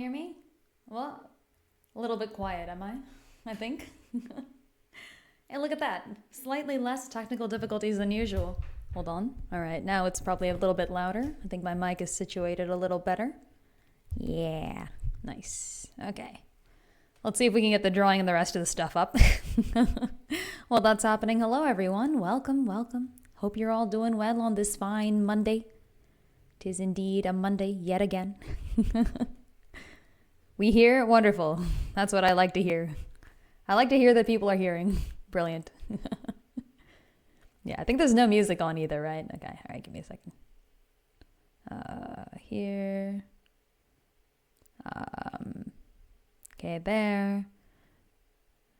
hear me? Well, a little bit quiet, am I? I think. Hey, look at that. Slightly less technical difficulties than usual. Hold on. All right, now it's probably a little bit louder. I think my mic is situated a little better. Yeah, nice. Okay. Let's see if we can get the drawing and the rest of the stuff up. While that's happening, hello everyone. Welcome, welcome. Hope you're all doing well on this fine Monday. 'Tis indeed a Monday yet again. We hear? Wonderful. That's what I like to hear. I like to hear that people are hearing. Brilliant. Yeah, I think there's no music on either, right? Okay, all right, give me a second. Here. Okay, there.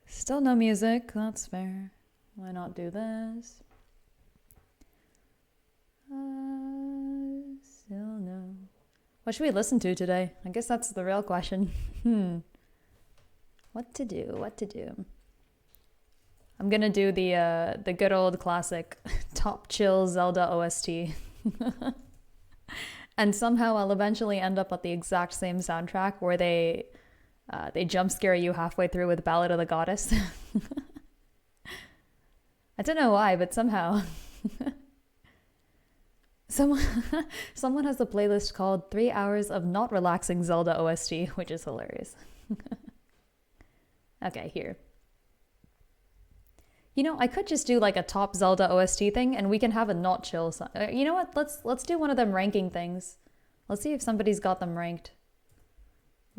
Still no music, that's fair. Why not do this? Still no. What should we listen to today? I guess that's the real question. What to do, what to do? I'm gonna do the good old classic top chill Zelda OST. And somehow I'll eventually end up at the exact same soundtrack where they jump scare you halfway through with Ballad of the Goddess. I don't know why, but somehow. Someone has a playlist called 3 Hours of Not Relaxing Zelda OST, which is hilarious. Okay, here. You know, I could just do like a top Zelda OST thing and we can have a not chill song. You know what? Let's do one of them ranking things. Let's see if somebody's got them ranked.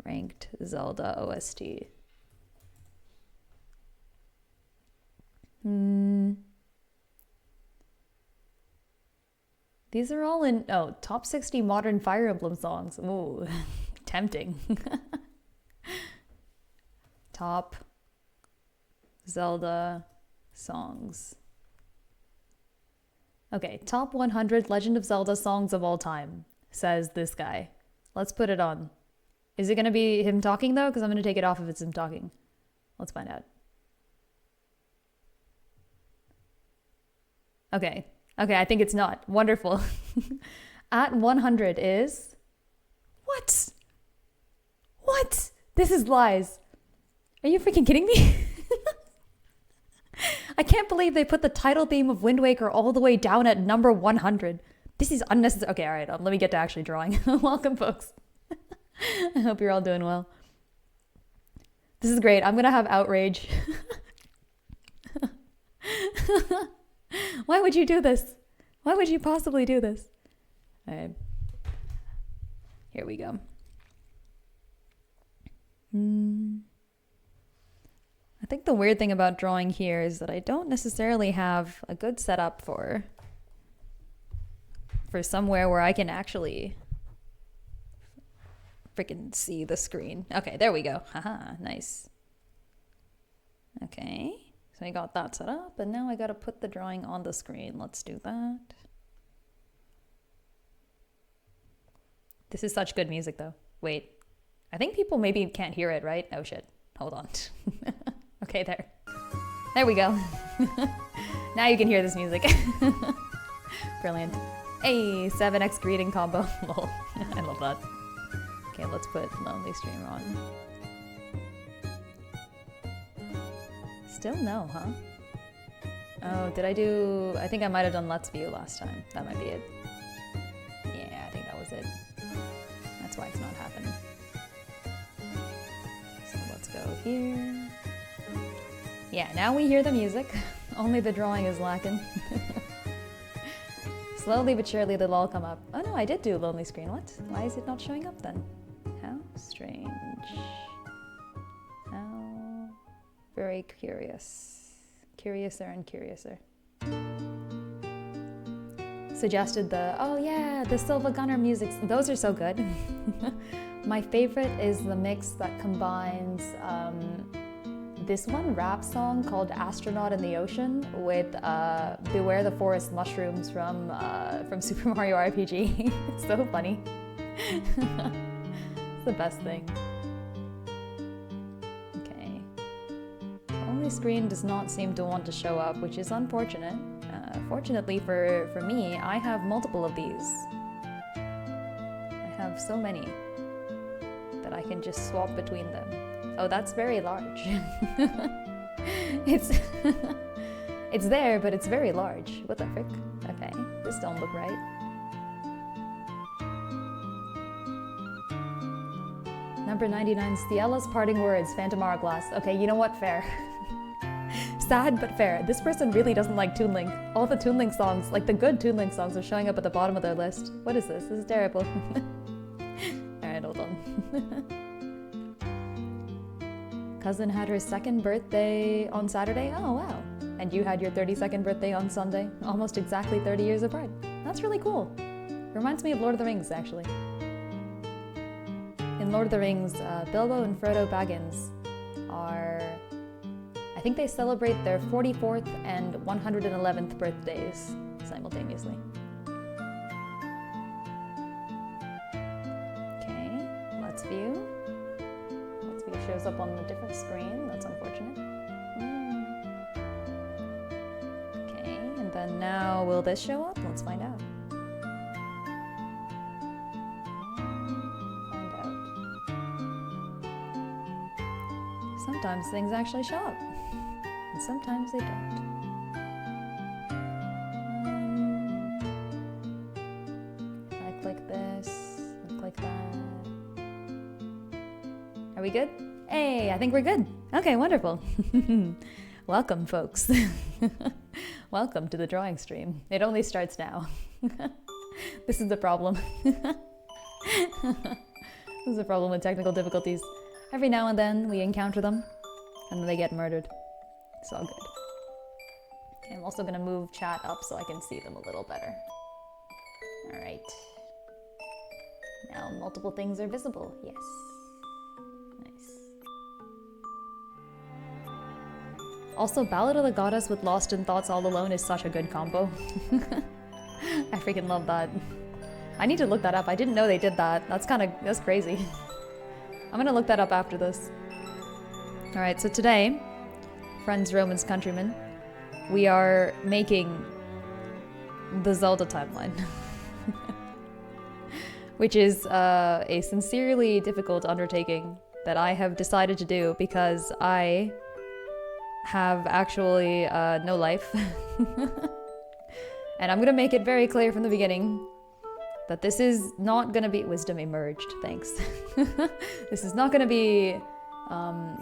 Ranked Zelda OST. These are all in, top 60 modern Fire Emblem songs. Ooh, tempting. Top Zelda songs. Okay, top 100 Legend of Zelda songs of all time, says this guy. Let's put it on. Is it going to be him talking though? Because I'm going to take it off if it's him talking. Let's find out. Okay. Okay, I think it's not. Wonderful. At 100 is... What? What? This is lies. Are you freaking kidding me? I can't believe they put the title theme of Wind Waker all the way down at number 100. This is unnecessary. Okay, all right, let me get to actually drawing. Welcome, folks. I hope you're all doing well. This is great. I'm going to have outrage. Why would you do this? Why would you possibly do this? All right. Here we go. I think the weird thing about drawing here is that I don't necessarily have a good setup for somewhere where I can actually freaking see the screen. Okay, there we go. Haha, nice. Okay. So I got that set up, and now I gotta put the drawing on the screen. Let's do that. This is such good music, though. Wait, I think people maybe can't hear it, right? Oh shit, hold on. Okay, there we go. Now you can hear this music. Brilliant. Hey, 7x greeting combo. Lol, I love that. Okay, let's put Lonely Streamer on. Still no, huh? Oh, did I do... I think I might have done Let's View last time. That might be it. Yeah, I think that was it. That's why it's not happening. So let's go here. Yeah, now we hear the music. Only the drawing is lacking. Slowly but surely they'll all come up. Oh no, I did do Lonely Screen. What? Why is it not showing up then? How strange. How... Very curious. Curiouser and curiouser. Suggested the Silva Gunner music. Those are so good. My favorite is the mix that combines this one rap song called Astronaut in the Ocean with Beware the Forest Mushrooms from Super Mario RPG. It's so funny. It's the best thing. Screen does not seem to want to show up, which is unfortunate. Fortunately for me, I have multiple of these. I have so many that I can just swap between them. Oh, that's very large. It's it's there, but it's very large. What the frick? Okay, this don't look right. Number 99, Stiella's parting words, Phantom Hourglass. Okay, you know what? Fair. Sad, but fair. This person really doesn't like Toon Link. All the Toon Link songs, like the good Toon Link songs, are showing up at the bottom of their list. What is this? This is terrible. Alright, hold on. Cousin had her 2nd birthday on Saturday? Oh, wow. And you had your 32nd birthday on Sunday? Almost exactly 30 years apart. That's really cool. Reminds me of Lord of the Rings, actually. In Lord of the Rings, Bilbo and Frodo Baggins are... I think they celebrate their 44th and 111th birthdays simultaneously. Okay, let's view. Let's view shows up on a different screen. That's unfortunate. Okay, and then now will this show up? Let's find out. Sometimes things actually show up, and sometimes they don't. If I click this, and click that. Are we good? Hey, I think we're good. Okay, wonderful. Welcome, folks. Welcome to the drawing stream. It only starts now. This is the problem. This is the problem with technical difficulties. Every now and then we encounter them, and then they get murdered. It's all good. Okay, I'm also gonna move chat up so I can see them a little better. Alright. Now multiple things are visible. Yes. Nice. Also, Ballad of the Goddess with Lost in Thoughts All Alone is such a good combo. I freaking love that. I need to look that up. I didn't know they did that. That's crazy. I'm gonna look that up after this. Alright, so today, friends, Romans, countrymen, we are making the Zelda timeline. Which is a sincerely difficult undertaking that I have decided to do because I have actually no life. And I'm gonna make it very clear from the beginning that this is not gonna be wisdom emerged, thanks. This is not gonna be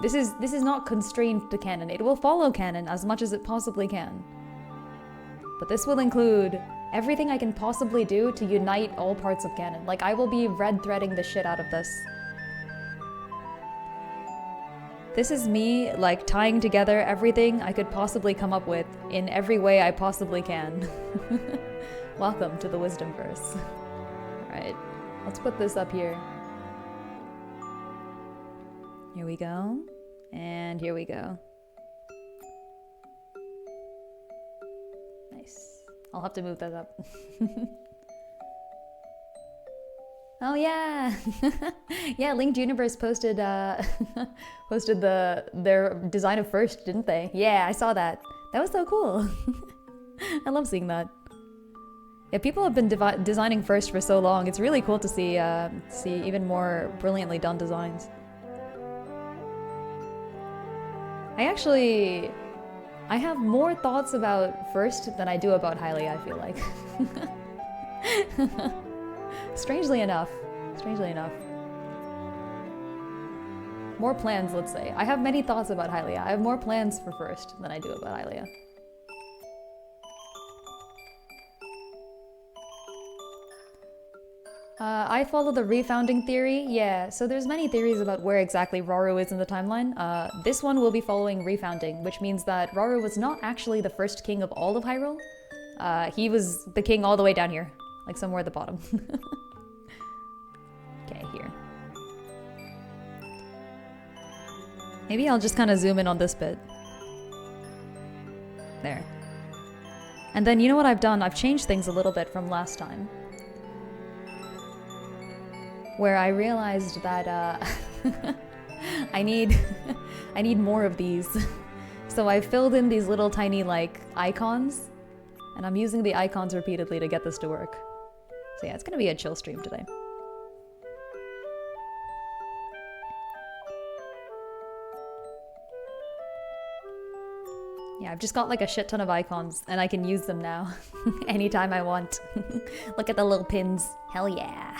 this is not constrained to canon. It will follow canon as much as it possibly can. But this will include everything I can possibly do to unite all parts of canon. Like, I will be red threading the shit out of this. This is me, like, tying together everything I could possibly come up with in every way I possibly can. Welcome to the Wisdomverse. Alright, let's put this up here. Here we go. And here we go. Nice. I'll have to move that up. Oh yeah! Yeah, Linked Universe posted posted their design of first, didn't they? Yeah, I saw that. That was so cool. I love seeing that. Yeah, people have been designing first for so long. It's really cool to see even more brilliantly done designs. I have more thoughts about first than I do about Hylia, I feel like. Strangely enough. Strangely enough. More plans, let's say. I have many thoughts about Hylia. I have more plans for first than I do about Hylia. I follow the refounding theory. Yeah, so there's many theories about where exactly Rauru is in the timeline. This one will be following refounding, which means that Rauru was not actually the first king of all of Hyrule. He was the king all the way down here, like somewhere at the bottom. Okay, here. Maybe I'll just kind of zoom in on this bit. There. And then you know what I've done? I've changed things a little bit from last time. Where I realized that I need more of these. So I filled in these little tiny like icons, and I'm using the icons repeatedly to get this to work. So yeah, it's gonna be a chill stream today. Yeah, I've just got like a shit ton of icons and I can use them now anytime I want. Look at the little pins. Hell yeah.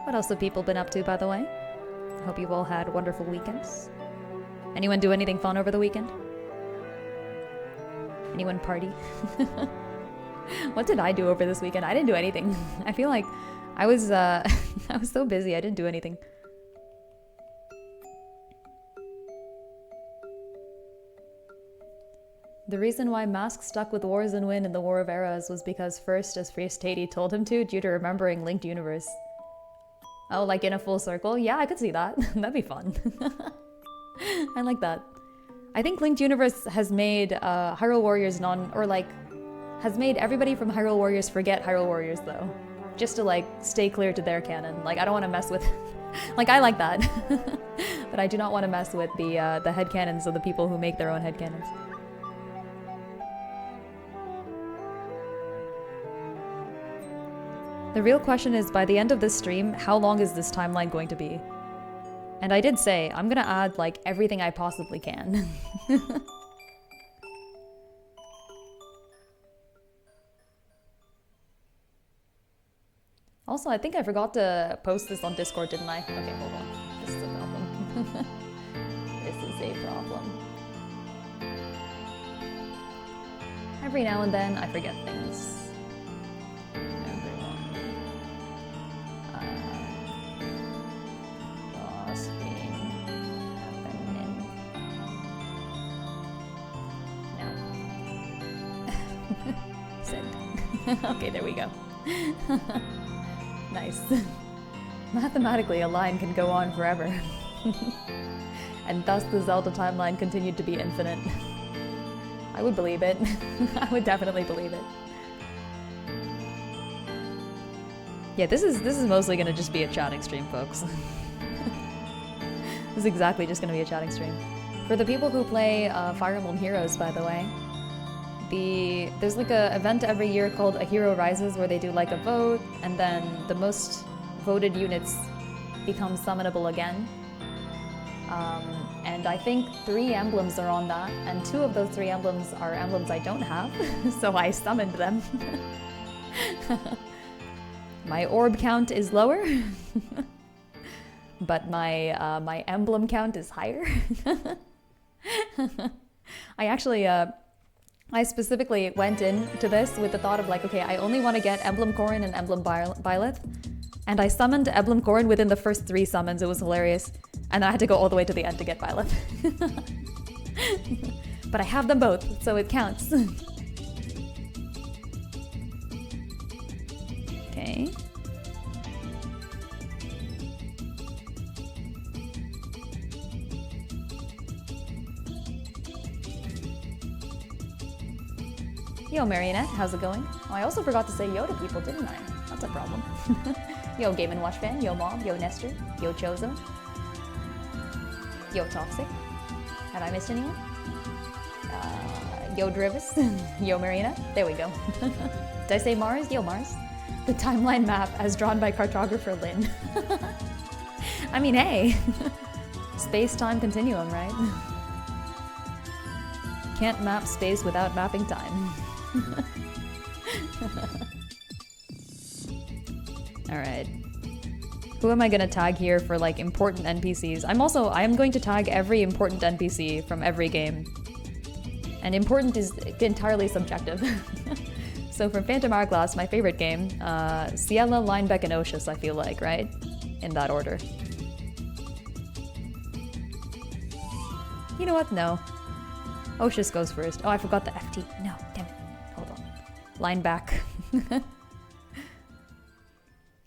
What else have people been up to, by the way? I hope you've all had wonderful weekends. Anyone do anything fun over the weekend? Anyone party? What did I do over this weekend? I didn't do anything. I feel like I was I was so busy I didn't do anything. The reason why Mask stuck with Wars and Win in the War of Eras was because first, as Friestati told him to, due to remembering Linked Universe. Oh, like in a full circle? Yeah, I could see that. That'd be fun. I like that. I think Linked Universe has made Hyrule Warriors has made everybody from Hyrule Warriors forget Hyrule Warriors, though. Just to, like, stay clear to their canon. Like, I don't want to mess with... like, I like that. But I do not want to mess with the headcanons of the people who make their own headcanons. The real question is, by the end of this stream, how long is this timeline going to be? And I did say, I'm gonna add, like, everything I possibly can. Also, I think I forgot to post this on Discord, didn't I? Okay, hold on. This is a problem. This is a problem. Every now and then, I forget things. Okay, there we go. Nice. Mathematically, a line can go on forever. And thus the Zelda timeline continued to be infinite. I would believe it. I would definitely believe it. Yeah, this is mostly gonna just be a chatting stream, folks. This is exactly just gonna be a chatting stream. For the people who play Fire Emblem Heroes, by the way, there's like a event every year called A Hero Rises where they do like a vote, and then the most voted units become summonable again. And I think 3 emblems are on that, and 2 of those 3 emblems are emblems I don't have, so I summoned them. My orb count is lower, but my emblem count is higher. I specifically went into this with the thought of like, okay, I only want to get Emblem Corrin and Emblem Byleth, and I summoned Emblem Corrin within the first 3 summons. It was hilarious, and I had to go all the way to the end to get Byleth. But I have them both, so it counts. Okay. Yo, Marionette, how's it going? Oh, I also forgot to say yo to people, didn't I? That's a problem. Yo, Game & Watch fan. Yo, Mom. Yo, Nestor. Yo, Chozo. Yo, Toxic. Have I missed anyone? Yo, Drivis. Yo, Marionette. There we go. Did I say Mars? Yo, Mars. The timeline map as drawn by cartographer Lynn. I mean, hey. Space-time continuum, right? Can't map space without mapping time. Alright. Who am I gonna tag here for like important NPCs? I am going to tag every important NPC from every game. And important is entirely subjective. So from Phantom Hourglass, my favorite game, Ciela, Linebeck, and Oshus, I feel like, right? In that order. You know what? No. Oshus goes first. Oh, I forgot the FT. No, damn it. Hold on. Lineback.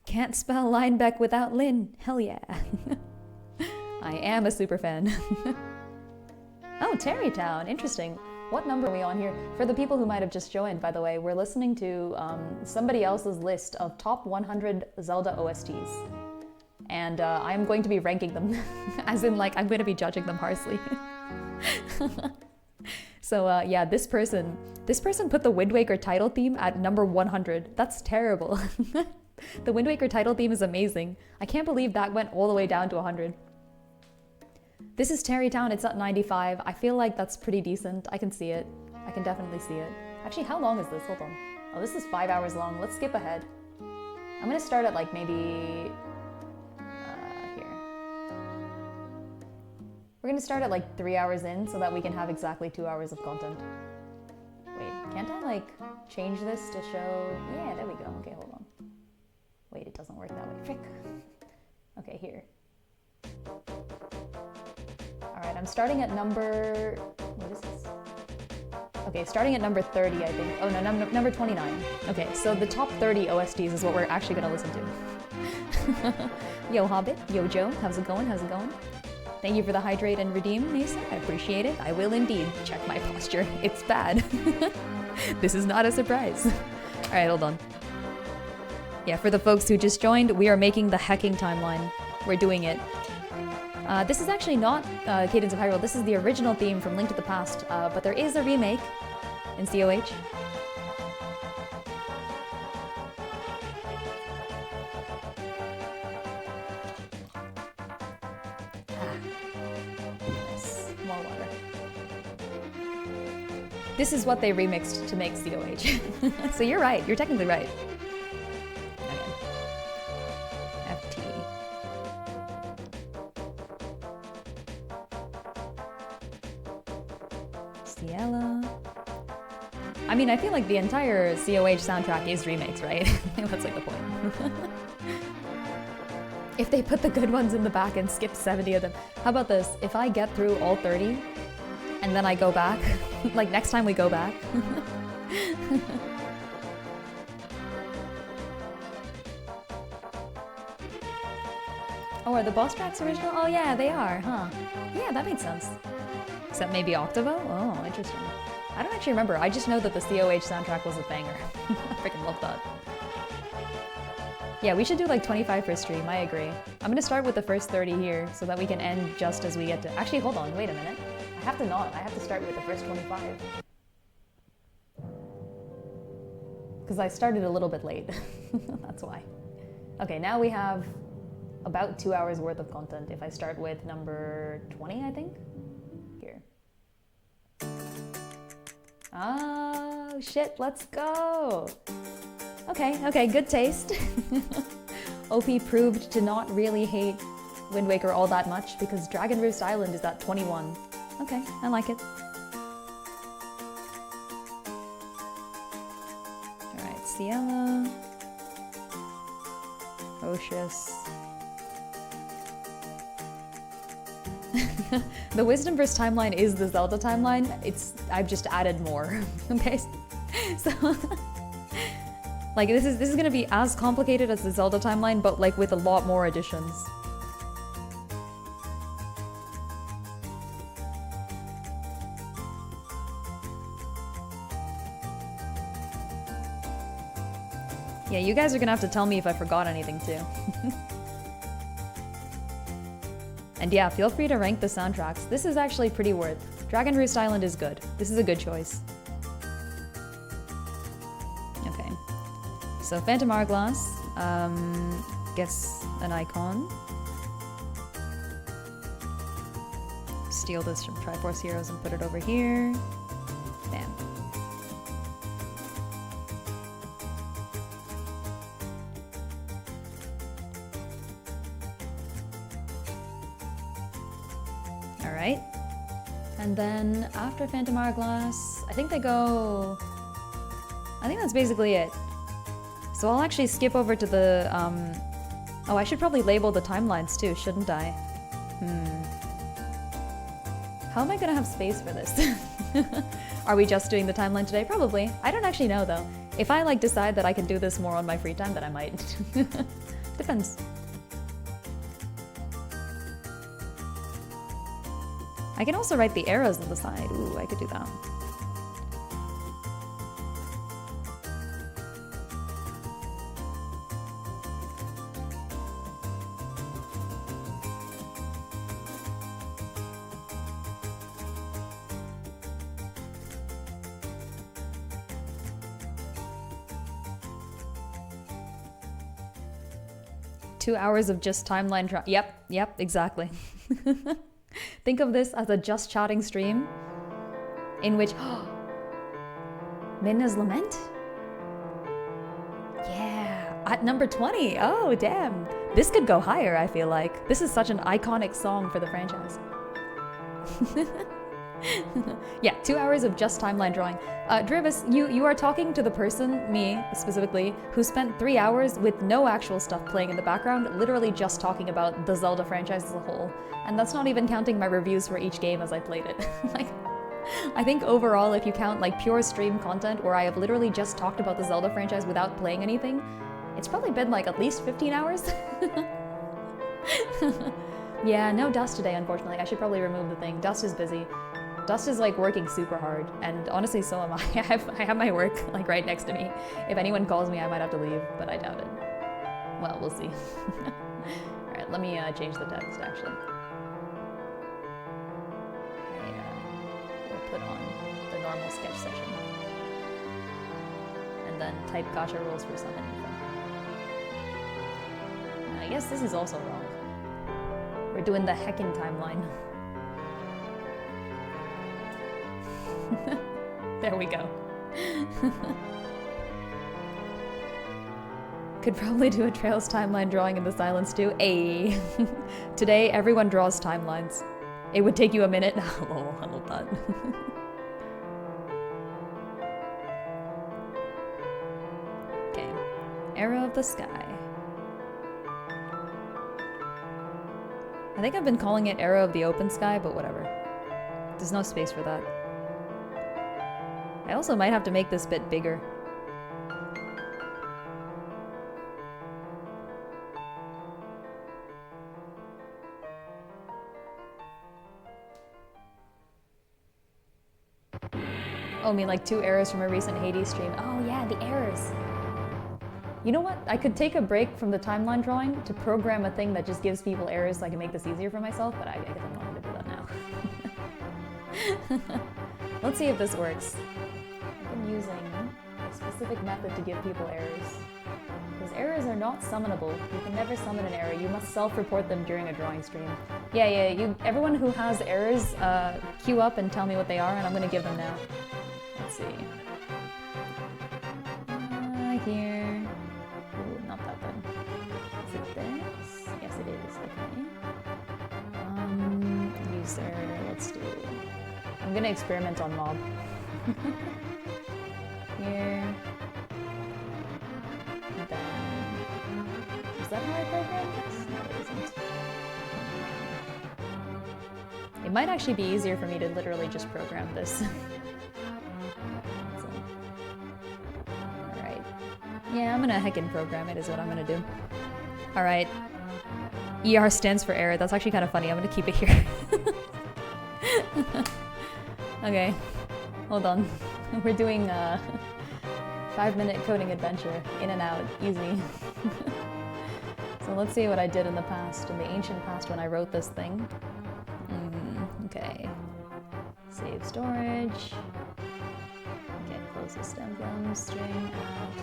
Can't spell Linebeck without Lynn. Hell yeah. I am a super fan. Oh, Terrytown. Interesting. What number are we on here? For the people who might have just joined, by the way, we're listening to somebody else's list of top 100 Zelda OSTs. And I'm going to be ranking them. As in, like, I'm going to be judging them harshly. So yeah, this person put the Wind Waker title theme at number 100. That's terrible. The Wind Waker title theme is amazing. I can't believe that went all the way down to 100. This is Terrytown, it's at 95. I feel like that's pretty decent. I can see it. I can definitely see it. Actually, how long is this? Hold on. Oh, this is 5 hours long. Let's skip ahead. I'm gonna start at like maybe... here. We're gonna start at like 3 hours in so that we can have exactly 2 hours of content. Wait, can't I like change this to show... Yeah, there we go. Okay, hold on. Wait, it doesn't work that way. Frick. Okay, here. Alright, I'm starting at number... What is this? Okay, starting at number 30, I think. Oh no, number 29. Okay, so the top 30 OSTs is what we're actually gonna listen to. Yo, Hobbit. Yo, Joe. How's it going? How's it going? Thank you for the hydrate and redeem, Mesa. I appreciate it. I will indeed. Check my posture. It's bad. This is not a surprise. Alright, hold on. Yeah, for the folks who just joined, we are making the hecking timeline. We're doing it. This is actually not Cadence of Hyrule. This is the original theme from Link to the Past, but there is a remake in COH. Nice. More water. This is what they remixed to make COH. So you're right. You're technically right. I mean, I feel like the entire COH soundtrack is remakes, right? That's like the point. If they put the good ones in the back and skip 70 of them. How about this? If I get through all 30 and then I go back, like next time we go back. Oh, are the boss tracks original? Oh yeah, they are, huh? Yeah, that makes sense. Except maybe Octavo? Oh, interesting. I don't actually remember. I just know that the COH soundtrack was a banger. I freaking love that. Yeah, we should do like 25 for stream. I agree. I'm gonna start with the first 30 here so that we can end just as we get to... Actually, hold on. Wait a minute. I have to not. I have to start with the first 25. Because I started a little bit late. That's why. Okay, now we have about 2 hours worth of content if I start with number 20, I think? Here. Oh, shit, let's go. Okay, good taste. OP proved to not really hate Wind Waker all that much because Dragon Roost Island is at 21. Okay, I like it. Alright, Ciela. Oshus. The Wisdomverse timeline is the Zelda timeline. I've just added more. Okay, so like this is gonna be as complicated as the Zelda timeline, but like with a lot more additions. Yeah, you guys are gonna have to tell me if I forgot anything too. And yeah, feel free to rank the soundtracks. This is actually pretty worth. Dragon Roost Island is good. This is a good choice. Okay. So Phantom Hourglass gets an icon. Steal this from Triforce Heroes and put it over here. Bam. Alright. And then after Phantom Hourglass, I think they go... I think that's basically it. So I'll actually skip over to the... Oh, I should probably label the timelines too, shouldn't I? How am I gonna have space for this? Are we just doing the timeline today? Probably. I don't actually know though. If I like decide that I can do this more on my free time, then I might. Depends. I can also write the arrows on the side. Ooh, I could do that. 2 hours of just timeline Yep, exactly. Think of this as a just chatting stream in which Midna's Lament? Yeah, at number 20. Oh, damn. This could go higher, I feel like. This is such an iconic song for the franchise. Yeah, 2 hours of just timeline drawing. Drivis, you are talking to the person, me specifically, who spent 3 hours with no actual stuff playing in the background, literally just talking about the Zelda franchise as a whole. And that's not even counting my reviews for each game as I played it. Like, I think overall, if you count like pure stream content where I have literally just talked about the Zelda franchise without playing anything, it's probably been like at least 15 hours. Yeah, no Dust today, unfortunately. I should probably remove the thing. Dust is busy. Dust is like working super hard, and honestly, so am I. I have my work like right next to me. If anyone calls me, I might have to leave, but I doubt it. Well, we'll see. All right, let me change the text actually. We'll put on the normal sketch session, and then type gacha rules for summon info. I guess this is also wrong. We're doing the heckin' timeline. There we go. Could probably do a Trails timeline drawing in the silence too. Ayy. Today, everyone draws timelines. It would take you a minute. Oh, I love that. Okay. Arrow of the Sky. I think I've been calling it Arrow of the Open Sky, but whatever. There's no space for that. I also might have to make this bit bigger. Oh, I mean like 2 errors from a recent Hades stream. Oh yeah, the errors. You know what? I could take a break from the timeline drawing to program a thing that just gives people errors so I can make this easier for myself, but I guess I'm not going to do that now. Let's see if this works. I've been using a specific method to give people errors. Because errors are not summonable. You can never summon an error. You must self-report them during a drawing stream. Yeah, everyone who has errors, queue up and tell me what they are, and I'm going to give them now. Let's see. Here. Ooh, not that one. Is it this? Yes, it is. Okay. User, let's do... I'm gonna experiment on mob. Here. And then... Is that how I program this? No, it isn't. It might actually be easier for me to literally just program this. Yeah, I'm gonna heckin' program it is what I'm gonna do. Alright. ER stands for error. That's actually kind of funny. I'm gonna keep it here. Okay. Hold on. We're doing a 5-minute coding adventure. In and out. Easy. So let's see what I did in the past. In the ancient past when I wrote this thing. Okay. Save storage. Get closest emblem. String out.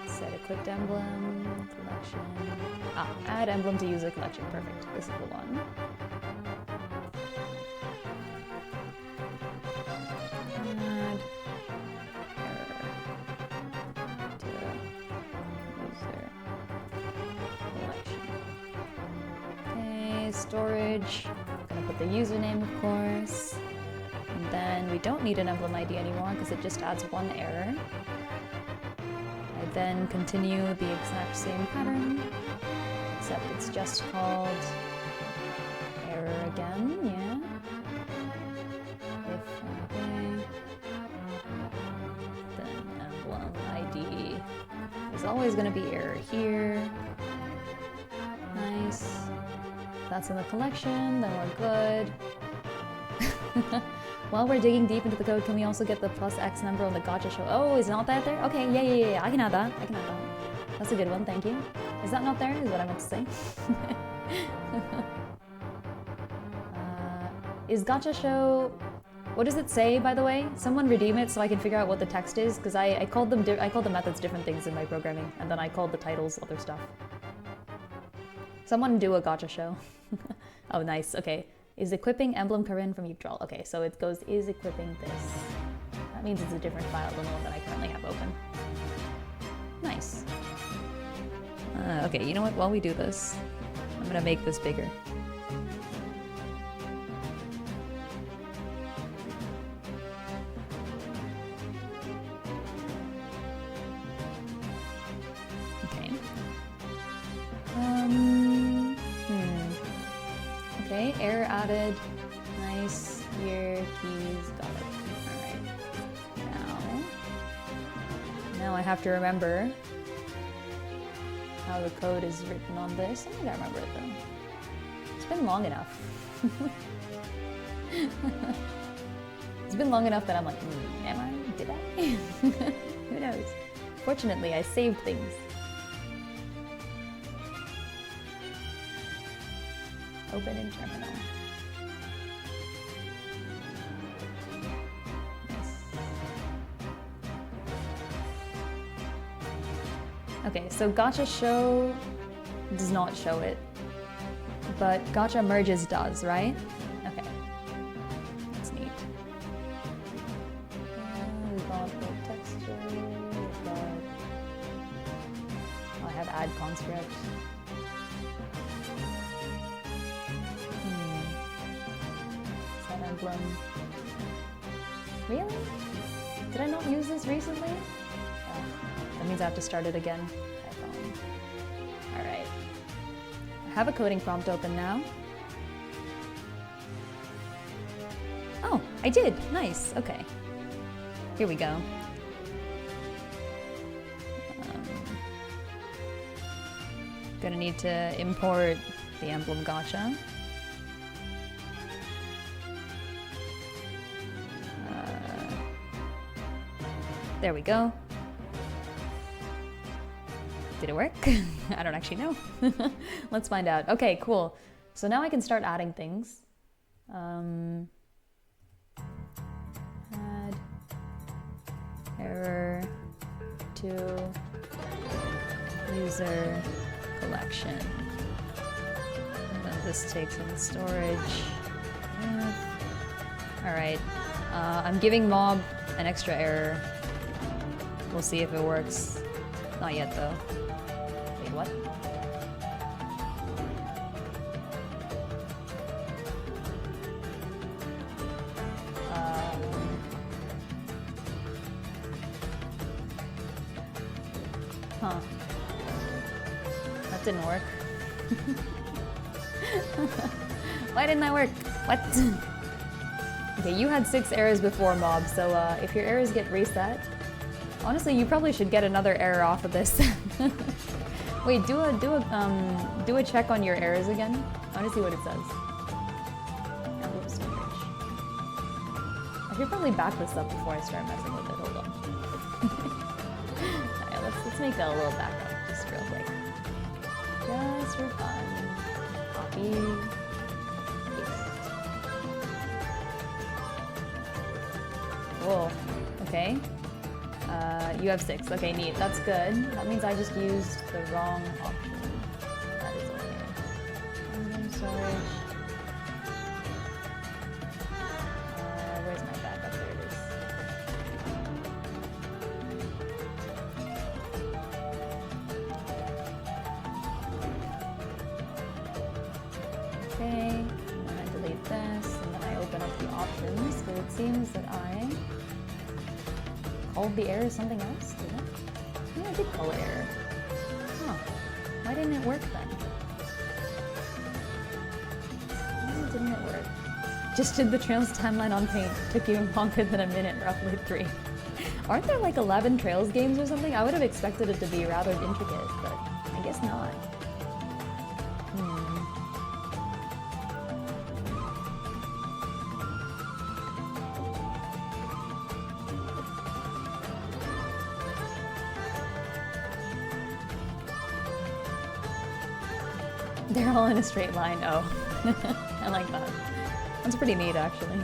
Set equipped emblem, collection. Add emblem to user collection. Perfect. This is the one. Add error to user collection. Okay, storage. I'm gonna put the username, of course. And then we don't need an emblem ID anymore because it just adds 1 error. Then continue the exact same pattern, except it's just called error again, yeah. If okay, then emblem ID. There's always going to be error here. Nice. That's in the collection, then we're good. While we're digging deep into the code, can we also get the +X number on the gacha show? Oh, is not that there? Okay, yeah. I can add that. That's a good one, thank you. Is that not there, is what I meant to say. Is gacha show What does it say, by the way? Someone redeem it so I can figure out what the text is, because I called the methods different things in my programming, and then I called the titles other stuff. Someone do a gotcha show. Oh, nice. Okay. Is equipping emblem Corinne from Yggdrasil. Okay, so it goes is equipping this. That means it's a different file than the one that I currently have open. Nice. Okay, you know what? While we do this, I'm gonna make this bigger. Okay. Okay, error added. Nice. Here, keys, got it. Alright. Now I have to remember how the code is written on this. I think I remember it though. It's been long enough. It's been long enough that I'm like, am I? Did I? Who knows? Fortunately, I saved things. Open in terminal. Nice. Okay, so gotcha show does not show it, but gotcha merges does, right? Okay, that's neat. We got the texture, we've got... Oh, I have add conscript. Set emblem. Really? Did I not use this recently? Oh, that means I have to start it again. Alright. I have a coding prompt open now. Oh, I did! Nice, okay. Here we go. Gonna need to import the emblem gotcha. There we go. Did it work? I don't actually know. Let's find out. Okay, cool. So now I can start adding things. Add error to user collection. And then this takes in storage. Yeah. All right. I'm giving mob an extra error. We'll see if it works. Not yet, though. Wait, what? Huh. That didn't work. Why didn't that work? What? Okay, you had 6 errors before mob, so if your errors get reset, honestly, you probably should get another error off of this. Wait, do a check on your errors again. I want to see what it says. Emblem storage. I should probably back this up before I start messing with it. Hold on. Alright, let's make that a little backup, just real quick. Just for fun. Copy. Whoa. Okay. You have 6. Okay, neat. That's good. That means I just used the wrong option. That is okay. Emblem storage. Where's my backup? There it is. Okay. And then I delete this, and then I open up the options. So it seems that I called the error something else, did I? Yeah, I did call it error. Huh. Why didn't it work then? Why didn't it work? Just did the Trails timeline on Paint. Took you longer than a minute, roughly 3. Aren't there like 11 Trails games or something? I would have expected it to be rather intricate, but I guess not. They're all in a straight line. Oh, I like that. That's pretty neat, actually.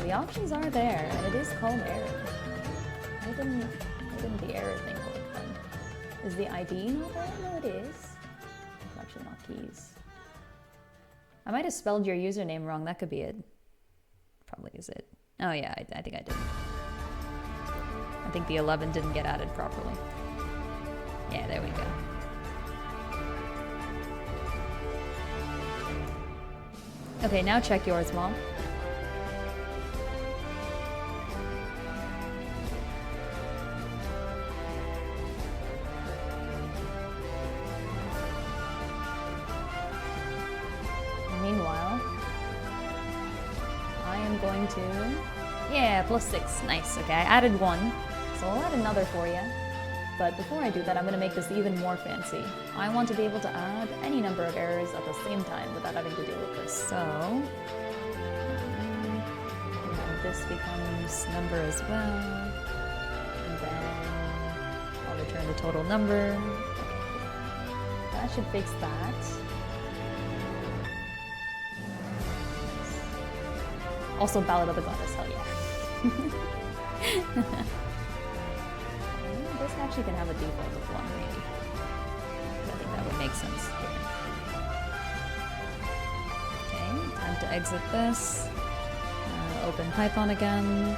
the options are there, and it is called error. Why didn't the error thing work then? Is the ID not there? No, it is. Collection lock keys. I might have spelled your username wrong. That could be it. Probably is it. Oh yeah, I think I did. I think the 11 didn't get added properly. Yeah, there we go. Okay, now check yours, Mom. Meanwhile, I am going to... Yeah, +6. Nice. Okay, I added 1. So I'll add another for you. But before I do that, I'm going to make this even more fancy. I want to be able to add any number of errors at the same time without having to deal with this. So... and then this becomes number as well. And then I'll return the total number. Okay. That should fix that. Also, Ballad of the Goddess, hell yeah. This actually can have a default of 1, maybe. I think that would make sense here. Okay, time to exit this. Open Python again.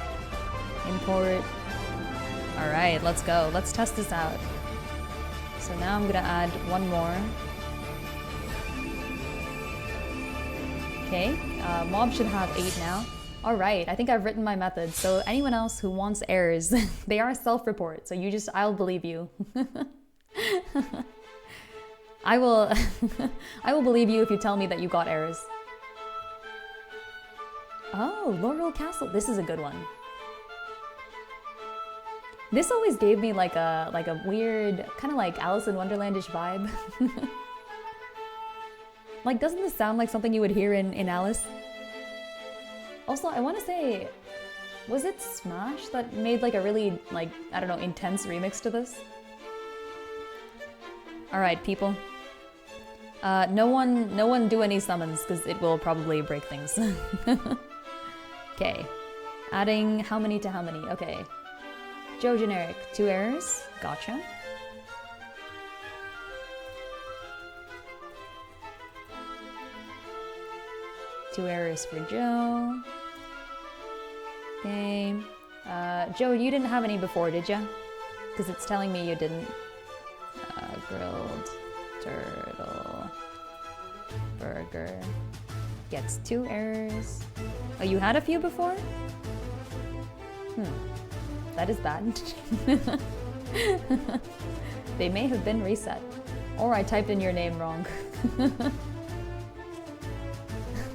Import. Alright, let's go. Let's test this out. So now I'm gonna add 1 more. Okay, mob should have 8 now. Alright, I think I've written my method, so anyone else who wants errors, they are self-report, so I'll believe you. I will believe you if you tell me that you got errors. Oh, Laurel Castle, this is a good one. This always gave me like a weird, kind of like Alice in Wonderlandish vibe. Like, doesn't this sound like something you would hear in Alice? Also, I want to say, was it Smash that made like a really, like, I don't know, intense remix to this? Alright, people. No one do any summons, because it will probably break things. Okay. Adding how many to how many? Okay. Joe generic, 2 errors. Gotcha. Two errors for Joe. Okay. Joe, you didn't have any before, did you? Because it's telling me you didn't. Grilled turtle burger gets 2 errors. Oh, you had a few before? That is bad. They may have been reset. Or I typed in your name wrong.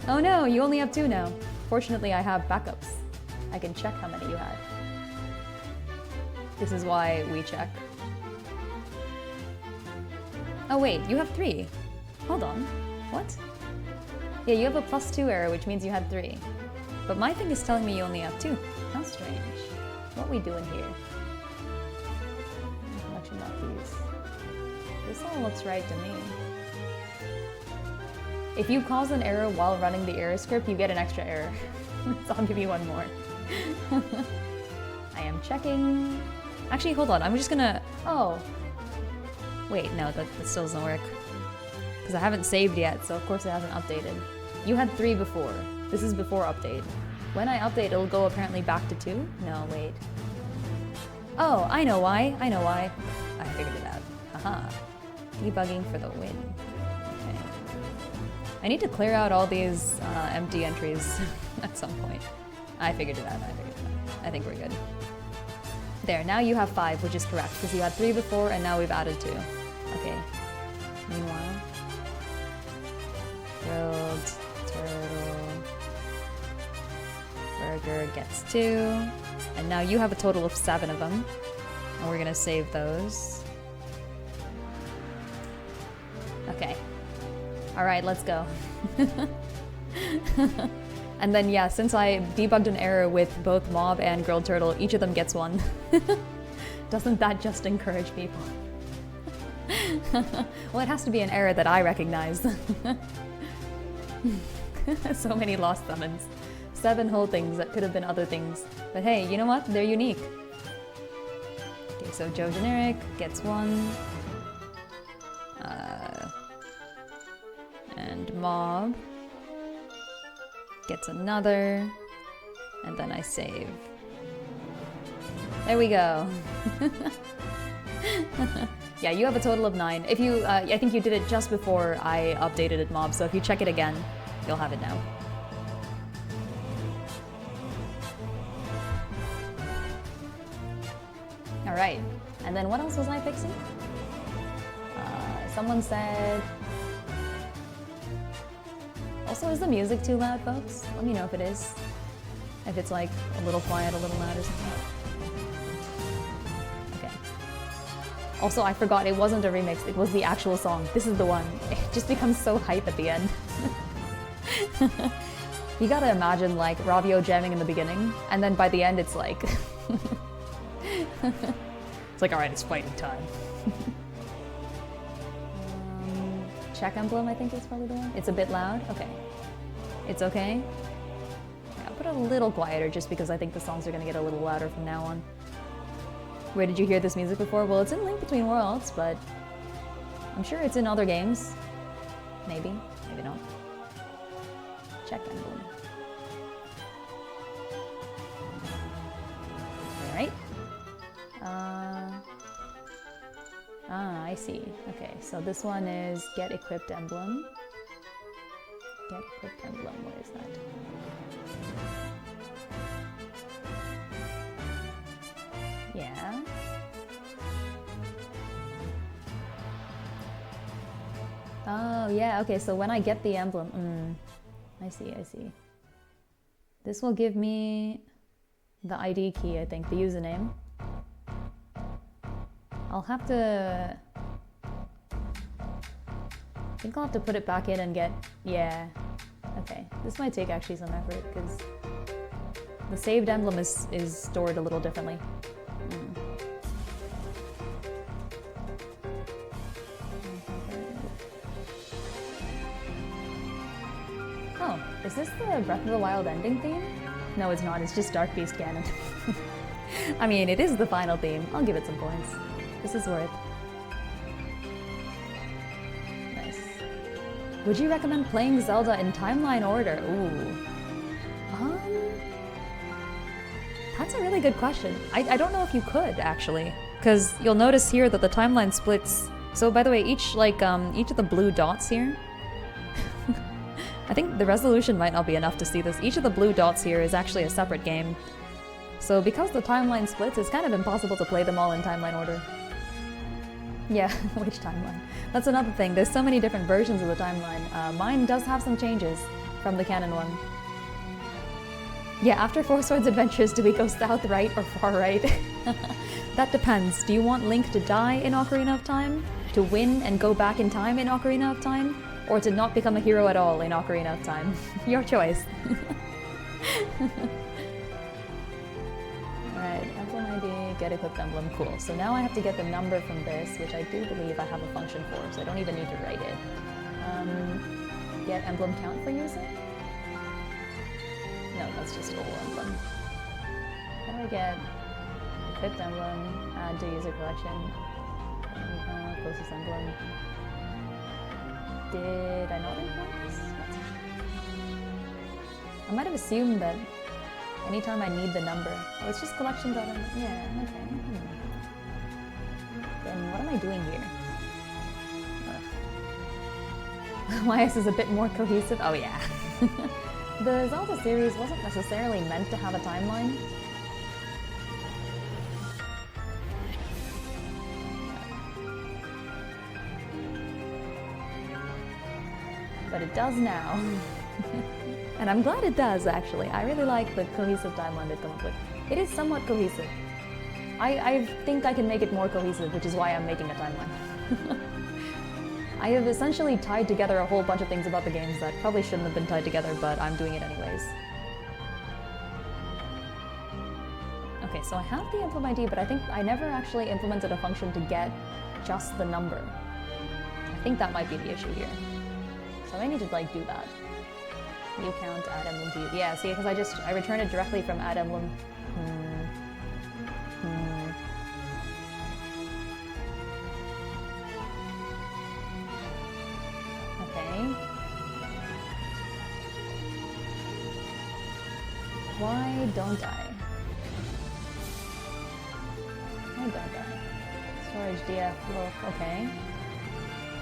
Oh no, you only have 2 now. Fortunately, I have backups. I can check how many you had. This is why we check. Oh wait, you have 3. Hold on. What? Yeah, you have a +2 error, which means you had 3. But my thing is telling me you only have 2. How strange. What we doing here? Collection keys. This all looks right to me. If you cause an error while running the error script, you get an extra error. So I'll give you 1 more. I am checking. Actually, hold on. I'm just gonna... Oh. Wait, no, that still doesn't work. Because I haven't saved yet, so of course it hasn't updated. You had 3 before. This is before update. When I update, it'll go apparently back to 2? No, wait. Oh, I know why. I know why. I figured it out. Haha. Debugging for the win. Okay. I need to clear out all these empty entries at some point. I figured it out. I think we're good. There, now you have 5, which is correct, because you had 3 before, and now we've added 2. Okay. Meanwhile... Grilled turtle burger gets 2. And now you have a total of 7 of them. And we're gonna save those. Okay. Alright, let's go. And then yeah, since I debugged an error with both mob and grilled turtle, each of them gets 1. Doesn't that just encourage people? Well, it has to be an error that I recognize. So many lost summons. 7 whole things that could have been other things. But hey, you know what? They're unique. Okay, so Joe Generic gets 1. And Mob gets another. And then I save. There we go. Yeah, you have a total of 9. If you, I think you did it just before I updated it, Mob, so if you check it again, you'll have it now. Alright, and then what else was I fixing? Someone said... Also, is the music too loud, folks? Let me know if it is. If it's like a little quiet, a little loud or something. Okay. Also, I forgot it wasn't a remix, it was the actual song. This is the one. It just becomes so hype at the end. You gotta imagine like Ravio jamming in the beginning, and then by the end it's like... it's like, alright, it's fighting time. Check emblem, I think is probably the one. It's a bit loud? Okay. It's okay? Yeah, I'll put it a little quieter just because I think the songs are gonna get a little louder from now on. Where did you hear this music before? Well, it's in Link Between Worlds, but I'm sure it's in other games. Maybe, maybe not. Check emblem. Alright. I see. Okay, so this one is Get Equipped Emblem. Get Equipped Emblem, what is that? Yeah. Oh, yeah, okay, so when I get the emblem, I see. This will give me the ID key, I think, the username. I'll have to... I think I'll have to put it back in and get... Yeah. Okay. This might take actually some effort, because the saved emblem is stored a little differently. Oh, is this the Breath of the Wild ending theme? No, it's not. It's just Dark Beast canon. I mean, it is the final theme. I'll give it some points. This is worth. Nice. Would you recommend playing Zelda in timeline order? Ooh. That's a really good question. I don't know if you could, actually. Because you'll notice here that the timeline splits. So by the way, each of the blue dots here... I think the resolution might not be enough to see this. Each of the blue dots here is actually a separate game. So because the timeline splits, it's kind of impossible to play them all in timeline order. Yeah, which timeline? That's another thing. There's so many different versions of the timeline. Mine does have some changes from the canon one. Yeah, after Four Swords Adventures, do we go south, right, or far right? That depends. Do you want Link to die in Ocarina of Time? To win and go back in time in Ocarina of Time? Or to not become a hero at all in Ocarina of Time? Your choice. Alright, emblem ID, get equipped emblem, cool. So now I have to get the number from this, which I do believe I have a function for, so I don't even need to write it. Get emblem count for user? No, that's just all emblem. How do I get equipped emblem, add to user collection, closest emblem. Did I not import this? I might have assumed that anytime I need the number. Oh, it's just collection data. Yeah, okay. Then what am I doing here? YS is a bit more cohesive. Oh yeah. The Zelda series wasn't necessarily meant to have a timeline. But it does now. And I'm glad it does, actually. I really like the cohesive timeline they've come up with. It is somewhat cohesive. I think I can make it more cohesive, which is why I'm making a timeline. I have essentially tied together a whole bunch of things about the games that probably shouldn't have been tied together, but I'm doing it anyways. Okay, so I have the emblem ID, but I think I never actually implemented a function to get just the number. I think that might be the issue here. So I need to, like, do that. New count, add emblem to you. Yeah, see, because I returned it directly from add emblem. Okay. Why don't I? Why don't I? Storage DF, look, okay.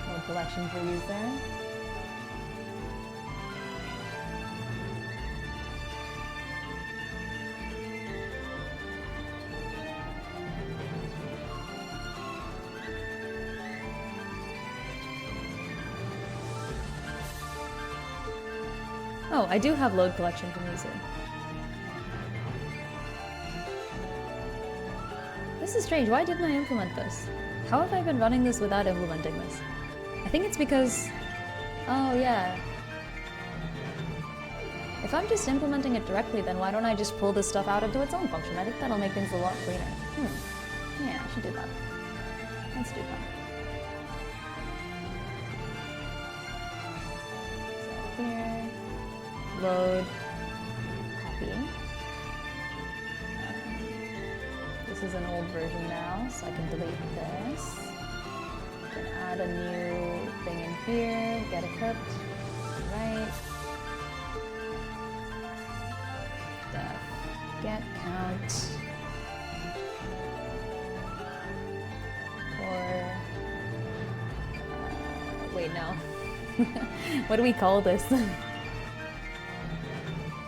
Load collection for user. Oh, I do have load collection from user. This is strange. Why didn't I implement this? How have I been running this without implementing this? I think it's because... Oh, yeah. If I'm just implementing it directly, then why don't I just pull this stuff out into its own function? I think that'll make things a lot cleaner. Yeah, I should do that. Let's do that. So here... Load, copy. This is an old version now, so I can delete this. I can add a new thing in here, get equipped, right. Def, get count. Or, wait, no. What do we call this?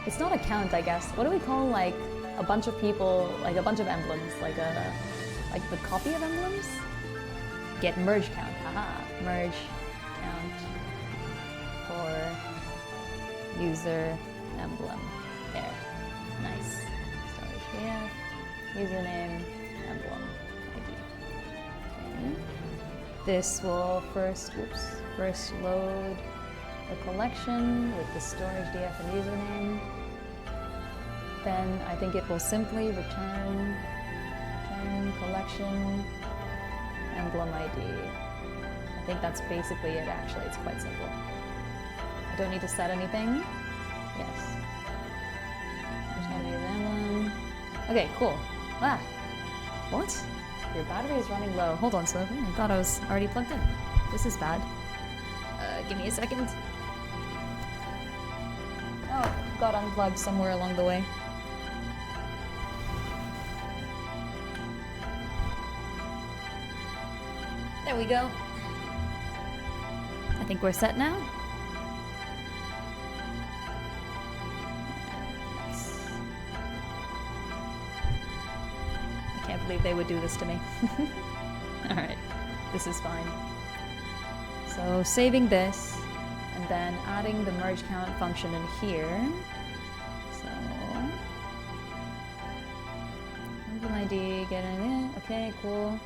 It's not a count, I guess. What do we call, like, a bunch of people, like a bunch of emblems, like the copy of emblems? Get merge count, haha. Merge count for user emblem. There. Nice. Storage here. Username, emblem, ID. Okay. This will first load the collection with the storage DF and username. Then I think it will simply return collection emblem ID. I think that's basically it, actually. It's quite simple. I don't need to set anything. Yes. Return user emblem. Okay, cool. Ah. What? Your battery is running low. Hold on, Sliv. I thought I was already plugged in. This is bad. Give me a second. Oh, got unplugged somewhere along the way. There we go. I think we're set now. Nice. I can't believe they would do this to me. Alright, this is fine. So saving this, and then adding the merge count function in here. So emblem ID, get in it. Okay, cool.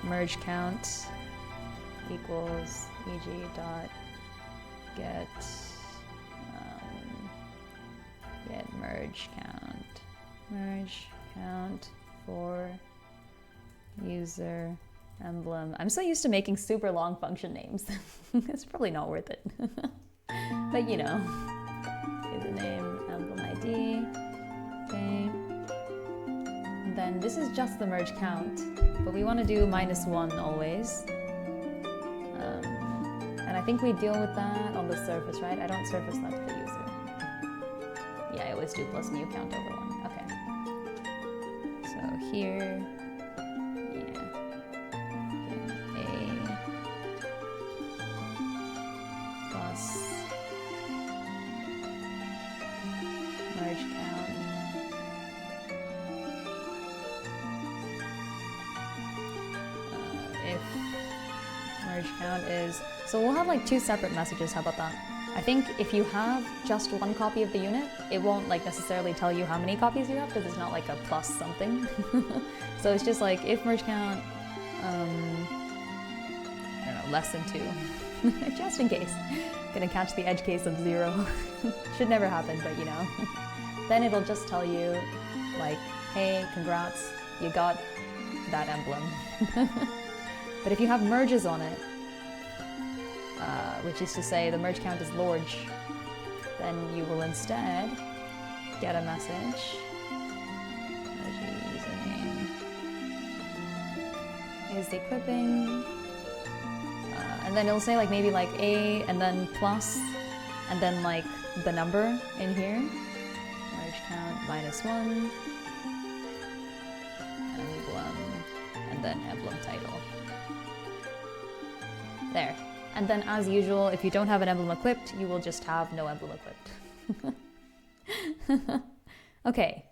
Merge count equals eg dot get merge count for user emblem. I'm so used to making super long function names. It's probably not worth it. But you know, username, emblem ID. Okay. And then this is just the merge count, but we want to do -1 always. And I think we deal with that on the surface, right? I don't surface that to the user. Yeah, I always do plus new count over 1. Okay. So here, yeah. Okay. A plus merge count. If merge count is, so we'll have like 2 separate messages. How about that? I think if you have just 1 copy of the unit, it won't like necessarily tell you how many copies you have because it's not like a plus something. So it's just like if merge count, I don't know, less than 2, just in case. Gonna catch the edge case of 0. Should never happen, but you know. Then it'll just tell you like, hey, congrats, you got that emblem. But if you have merges on it, which is to say the merge count is large, then you will instead get a message. Username is equipping. And then it'll say like maybe like A and then plus and then like the number in here. Merge count -1. Emblem. And then emblem title. There. And then as usual, if you don't have an emblem equipped, you will just have no emblem equipped. Okay.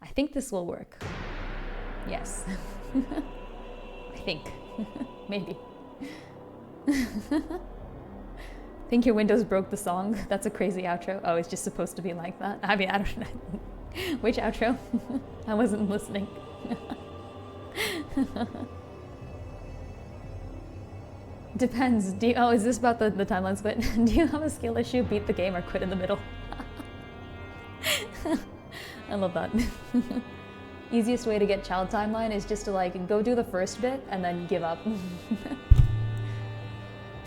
I think this will work. Yes. I think. Maybe. Think your Windows broke the song? That's a crazy outro. Oh, it's just supposed to be like that? I mean, I don't know. Which outro? I wasn't listening. Depends. Oh, is this about the timeline split? Do you have a skill issue, beat the game, or quit in the middle? I love that. Easiest way to get child timeline is just to like go do the first bit and then give up.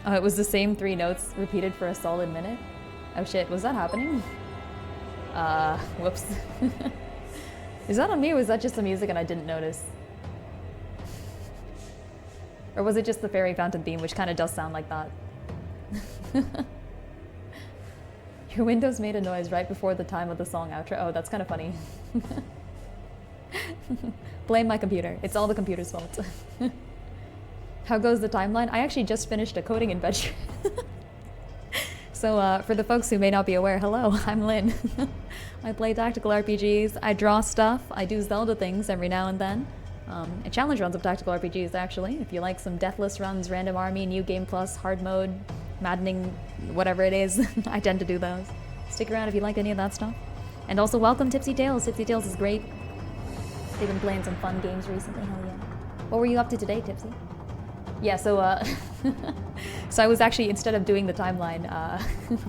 Oh, it was the same 3 notes repeated for a solid minute? Oh shit, was that happening? Whoops. Is that on me or was that just the music and I didn't notice? Or was it just the fairy fountain theme, which kind of does sound like that? Your Windows made a noise right before the time of the song outro. Oh, that's kind of funny. Blame my computer. It's all the computer's fault. How goes the timeline? I actually just finished a coding adventure. So for the folks who may not be aware, hello, I'm Lynn. I play tactical RPGs, I draw stuff, I do Zelda things every now and then. Challenge runs of tactical RPGs, actually. If you like some deathless runs, random army, new game plus, hard mode, maddening, whatever it is, I tend to do those. Stick around if you like any of that stuff. And also welcome Tipsy Tales. Tipsy Tales is great. They've been playing some fun games recently, hell yeah. What were you up to today, Tipsy? Yeah, so so I was actually, instead of doing the timeline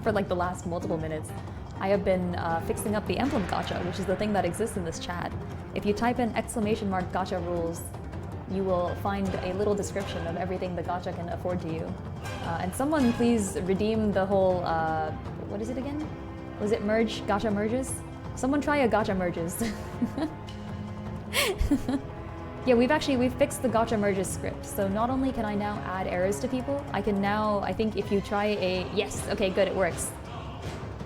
for like the last multiple minutes, I have been fixing up the emblem gacha, which is the thing that exists in this chat. If you type in !gacha rules, you will find a little description of everything the gacha can afford to you. And someone please redeem the whole, what is it again? Was it merge, gacha merges? Someone try a gacha merges. Yeah, we've fixed the gacha merges script. So not only can I now add errors to people, I can now, I think if you try a, yes, okay, good, it works.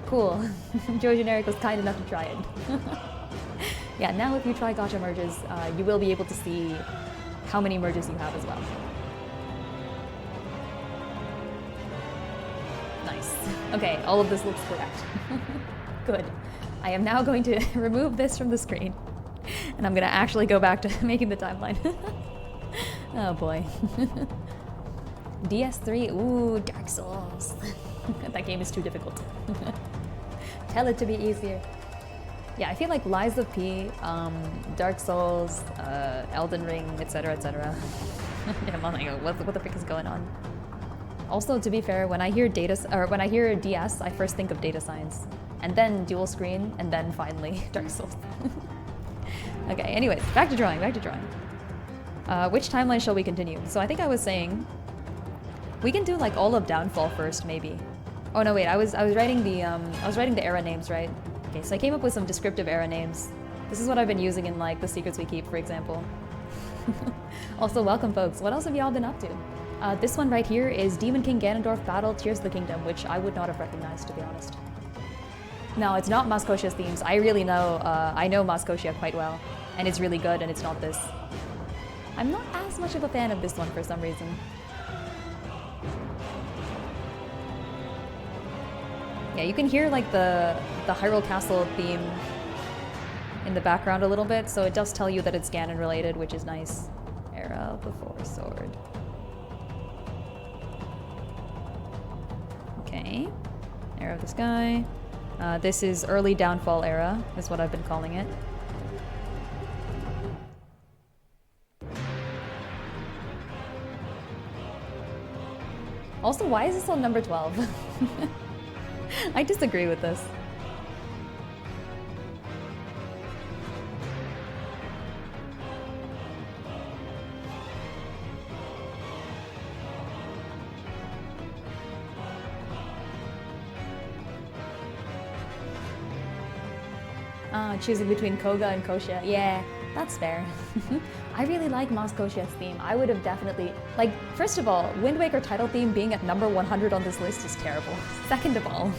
Cool. Joe Generic was kind enough to try it. Yeah, now if you try gacha merges, you will be able to see how many merges you have as well. Nice. Okay, all of this looks correct. Good. I am now going to remove this from the screen. And I'm gonna actually go back to making the timeline. Oh boy. DS3, ooh, Dark Souls. That game is too difficult. Tell it to be easier. Yeah, I feel like Lies of P, Dark Souls, Elden Ring, etc., etc. Yeah, I'm like, what the frick is going on? Also, to be fair, when I hear DS, I first think of data science, and then dual screen, and then finally Dark Souls. Okay, anyways, back to drawing. Which timeline shall we continue? So I think I was saying we can do like all of Downfall first, maybe. Oh no, wait, I was writing the era names, right? Okay, so I came up with some descriptive era names. This is what I've been using in like the Secrets We Keep, for example. Also, welcome folks. What else have y'all been up to? This one right here is Demon King Ganondorf Battle Tears of the Kingdom, which I would not have recognized, to be honest. No, it's not Moscosia's themes. I really know, I know Moscosia quite well, and it's really good, and it's not this. I'm not as much of a fan of this one for some reason. Yeah, you can hear like the Hyrule Castle theme in the background a little bit, so it does tell you that it's Ganon related, which is nice. Era of the Four Sword. Okay. Era of the Sky. This is early Downfall era, is what I've been calling it. Also, why is this on number 12? I disagree with this. Choosing between Koga and Koshia. Yeah, that's fair. I really like Mas Koshia's theme. I would have definitely... Like, first of all, Wind Waker title theme being at number 100 on this list is terrible. Second of all,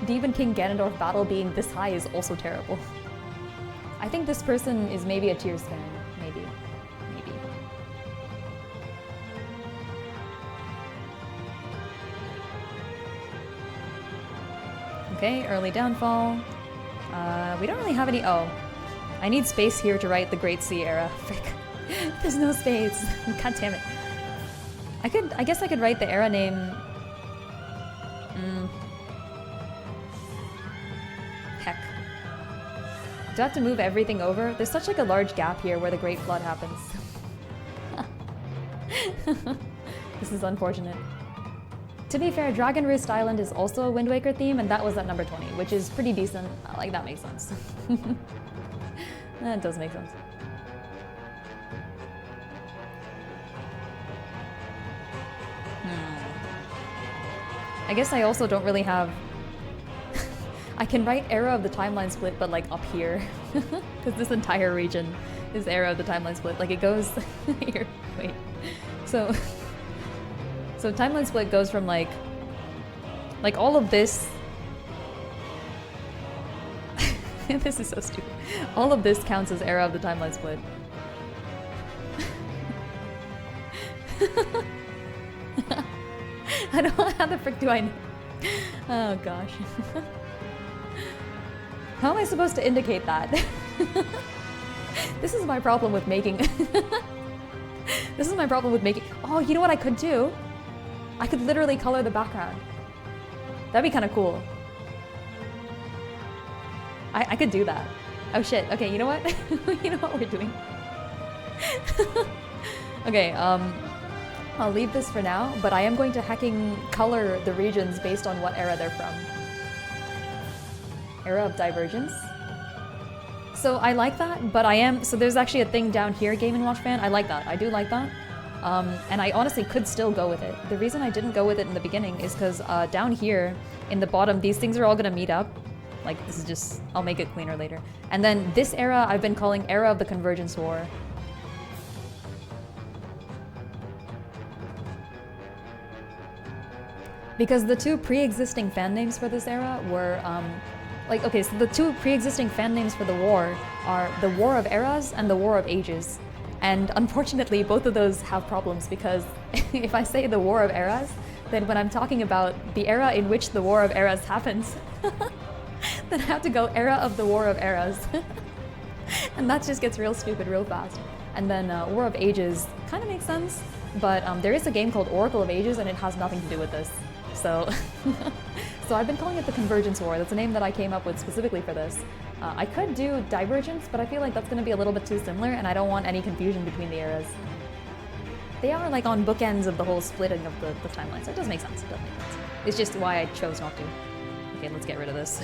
Demon King Ganondorf battle being this high is also terrible. I think this person is maybe a Tears fan. Maybe. Maybe. Okay, early downfall. We don't really have any... Oh. I need space here to write the Great Sea era. Frick. There's no space. God damn it. I guess I could write the era name... Heck. Do I have to move everything over? There's such like a large gap here where the Great Flood happens. This is unfortunate. To be fair, Dragon Roost Island is also a Wind Waker theme, and that was at number 20, which is pretty decent. Like, that makes sense. That does make sense. I guess I also don't really have... I can write Era of the Timeline Split, but like up here. Because this entire region is Era of the Timeline Split. Like, it goes here. Wait. So Timeline Split goes from like all of this. This is so stupid. All of this counts as Era of the Timeline Split. I don't know, how the frick do I know? Oh gosh. How am I supposed to indicate that? This is my problem with making... This is my problem with making... Oh, you know what I could do? I could literally color the background. That'd be kind of cool. I could do that. Oh shit, okay, you know what? You know what we're doing? Okay, I'll leave this for now, but I am going to hacking color the regions based on what era they're from. Era of Divergence. So I like that, but so there's actually a thing down here, Game & Watch fan. I like that, I do like that. And I honestly could still go with it. The reason I didn't go with it in the beginning is because down here, in the bottom, these things are all gonna meet up. Like, this is just, I'll make it cleaner later. And then this era, I've been calling Era of the Convergence War. Because the two pre-existing fan names for this era were, okay, so the two pre-existing fan names for the war are the War of Eras and the War of Ages. And unfortunately, both of those have problems because if I say the War of Eras, then when I'm talking about the era in which the War of Eras happens, then I have to go Era of the War of Eras. And that just gets real stupid real fast. And then War of Ages kind of makes sense, but there is a game called Oracle of Ages and it has nothing to do with this. So, so I've been calling it the Convergence War. That's a name that I came up with specifically for this. I could do Divergence, but I feel like that's going to be a little bit too similar and I don't want any confusion between the eras. They are like on bookends of the whole splitting of the timeline, so it does make sense. It does make sense. It's just why I chose not to. Okay, let's get rid of this.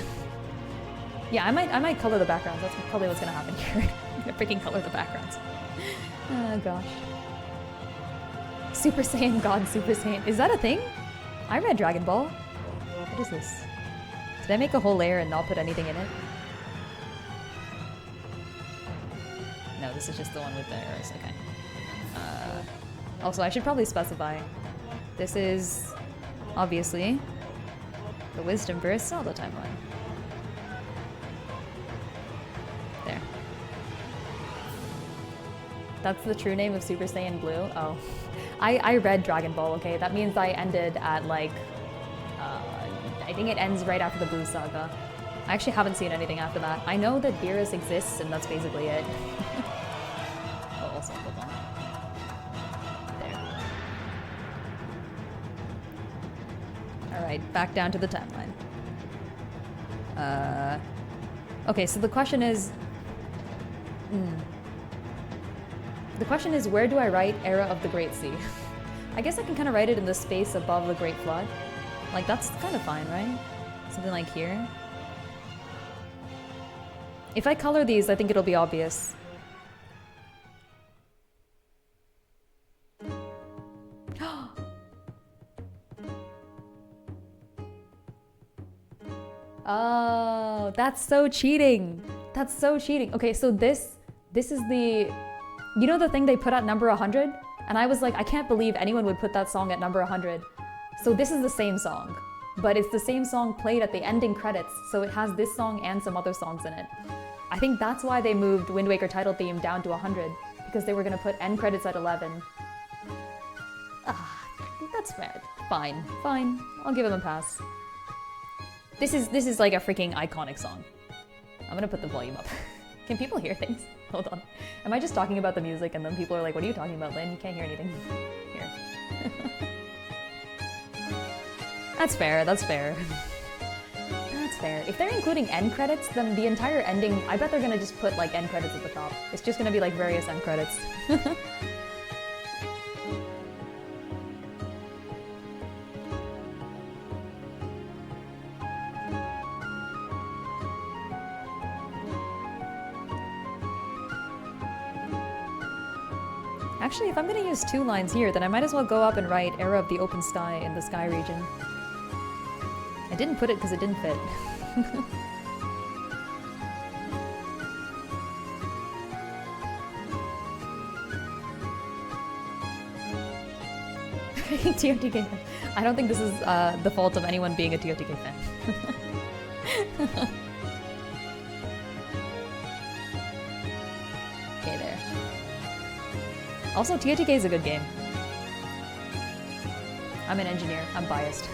Yeah, I might color the backgrounds. That's probably what's gonna happen here. I'm gonna freaking color the backgrounds. Oh gosh. Super Saiyan God Super Saiyan. Is that a thing? I read Dragon Ball. What is this? Did I make a whole layer and not put anything in it? No, this is just the one with the arrows. Okay. Also, I should probably specify. This is obviously the Wisdomverse Zelda timeline. There. That's the true name of Super Saiyan Blue? Oh. I read Dragon Ball, okay? That means I ended at like... I think it ends right after the Blue Saga. I actually haven't seen anything after that. I know that Beerus exists and that's basically it. Oh, also, hold on. There. Alright, back down to the timeline. Okay, so the question is... The question is, where do I write Era of the Great Sea? I guess I can kind of write it in the space above the Great Flood. Like, that's kind of fine, right? Something like here. If I color these, I think it'll be obvious. Oh, that's so cheating. That's so cheating. Okay, so this is the, you know the thing they put at number 100? And I was like, I can't believe anyone would put that song at number 100. So this is the same song, but it's the same song played at the ending credits. So it has this song and some other songs in it. I think that's why they moved Wind Waker title theme down to 100, because they were gonna put end credits at 11. That's fair. Fine, I'll give them a pass. This is like a freaking iconic song. I'm gonna put the volume up. Can people hear things? Hold on. Am I just talking about the music and then people are like, what are you talking about, Lynn? You can't hear anything. Here. That's fair. That's fair. If they're including end credits, then the entire ending, I bet they're gonna just put like end credits at the top. It's just gonna be like various end credits. Actually, if I'm gonna use 2 lines here, then I might as well go up and write Era of the Open Sky in the sky region. I didn't put it because it didn't fit. TOTK fan. I don't think this is the fault of anyone being a TOTK fan. Okay, there. Also, TOTK is a good game. I'm an engineer. I'm biased.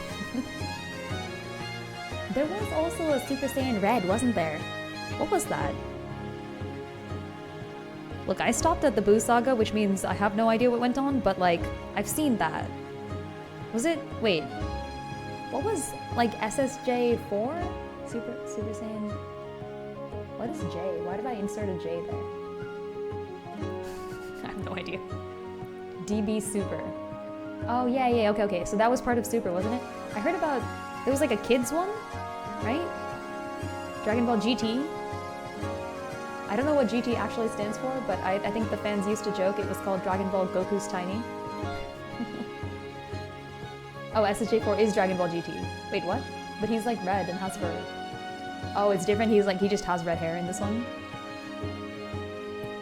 There was also a Super Saiyan Red, wasn't there? What was that? Look, I stopped at the Boo Saga, which means I have no idea what went on, but like, I've seen that. Was it? Wait. What was, like, SSJ4? Super Saiyan... What is J? Why did I insert a J there? I have no idea. DB Super. Oh, yeah, okay. So that was part of Super, wasn't it? I heard about... There was like a kids one, right? Dragon Ball GT. I don't know what GT actually stands for, but I think the fans used to joke it was called Dragon Ball Goku's Tiny. Oh, SSJ4 is Dragon Ball GT. Wait, what? But he's like red and has fur. Oh, it's different. He just has red hair in this one.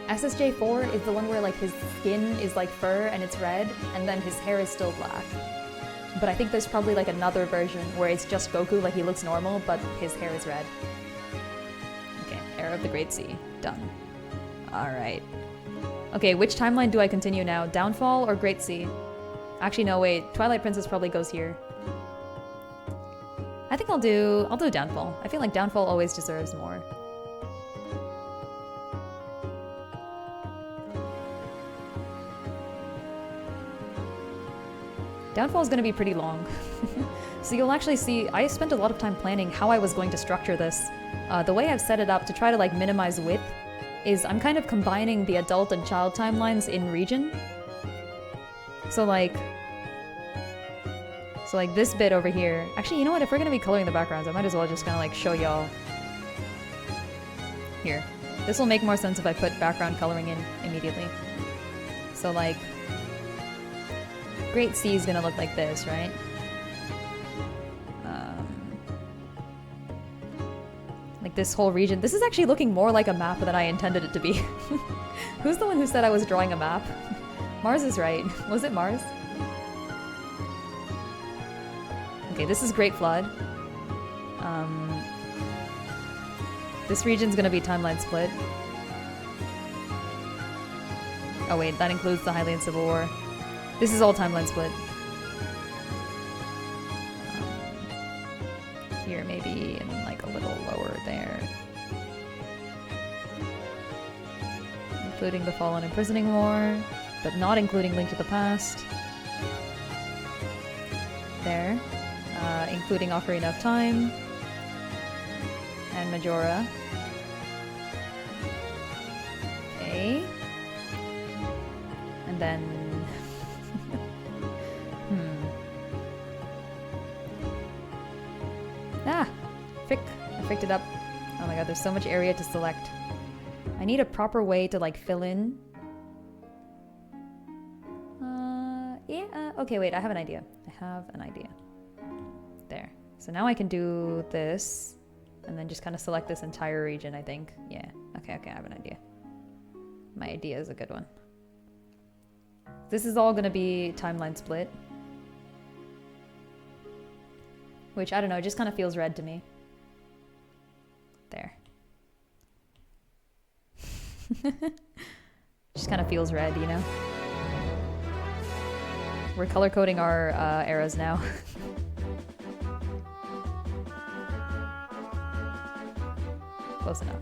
SSJ4 is the one where like his skin is like fur and it's red, and then his hair is still black. But I think there's probably like another version where it's just Goku, like he looks normal, but his hair is red. Okay, Era of the Great Sea. Done. Alright. Okay, which timeline do I continue now? Downfall or Great Sea? Actually, no, wait. Twilight Princess probably goes here. I think I'll do Downfall. I feel like Downfall always deserves more. Downfall is going to be pretty long. So you'll actually see, I spent a lot of time planning how I was going to structure this. The way I've set it up to try to like minimize width is I'm kind of combining the adult and child timelines in region. So like this bit over here. Actually, you know what? If we're going to be coloring the backgrounds, I might as well just kind of like show y'all. Here. This will make more sense if I put background coloring in immediately. So like, Great Sea is gonna look like this, right? Like this whole region. This is actually looking more like a map than I intended it to be. Who's the one who said I was drawing a map? Mars is right. Was it Mars? Okay, this is Great Flood. This region's gonna be timeline split. Oh wait, that includes the Hylian Civil War. This is all timeline split. Here maybe, and like a little lower there. Including the Fallen Imprisoning War, but not including Link to the Past. There. Including Ocarina of Time. And Majora. Okay. And then... Ah! Frick! I fricked it up. Oh my god, there's so much area to select. I need a proper way to like fill in. Okay, wait, I have an idea. There. So now I can do this. And then just kind of select this entire region, I think. Yeah, okay, I have an idea. My idea is a good one. This is all gonna be timeline split. Which, I don't know, it just kind of feels red to me. There. Just kind of feels red, you know? We're color coding our arrows now. Close enough.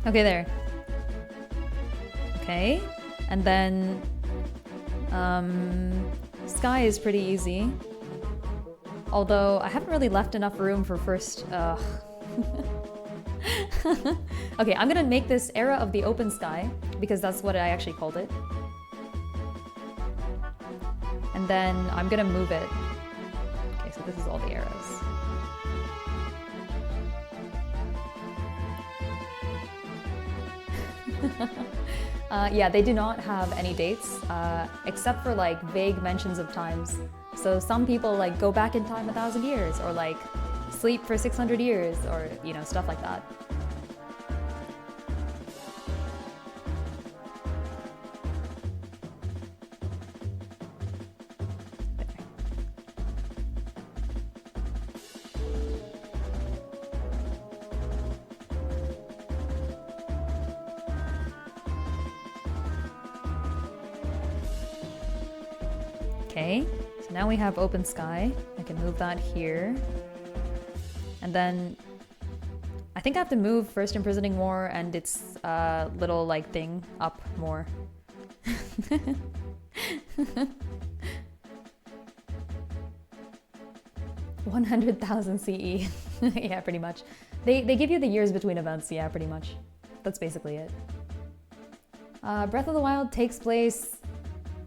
Okay, there. Okay, and then sky is pretty easy. Although I haven't really left enough room for first. Okay, I'm gonna make this era of the open sky because that's what I actually called it. And then I'm gonna move it. Okay, so this is all the eras. Yeah, they do not have any dates, except for like vague mentions of times. So some people like go back in time 1,000 years, or like sleep for 600 years, or you know, stuff like that. Okay, so now we have open sky. I can move that here. And then I think I have to move First Imprisoning War and its little like thing up more. 100,000 CE. Yeah, pretty much. They give you the years between events, yeah, pretty much. That's basically it. Breath of the Wild takes place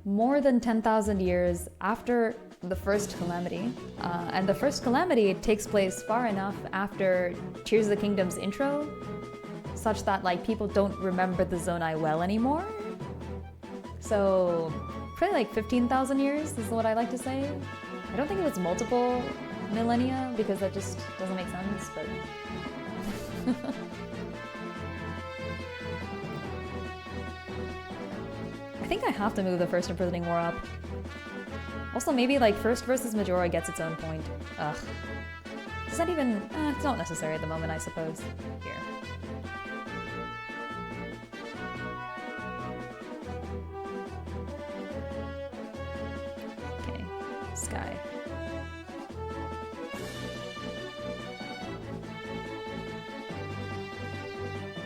more than 10,000 years after the first calamity. And the first calamity takes place far enough after Tears of the Kingdom's intro, such that like people don't remember the Zonai well anymore. So probably like 15,000 years is what I like to say. I don't think it was multiple millennia because that just doesn't make sense, but I think I have to move the First Imprisoning War up. Also, maybe like First versus Majora gets its own point. Ugh. Is that even... it's not necessary at the moment, I suppose. Here. Okay. Sky.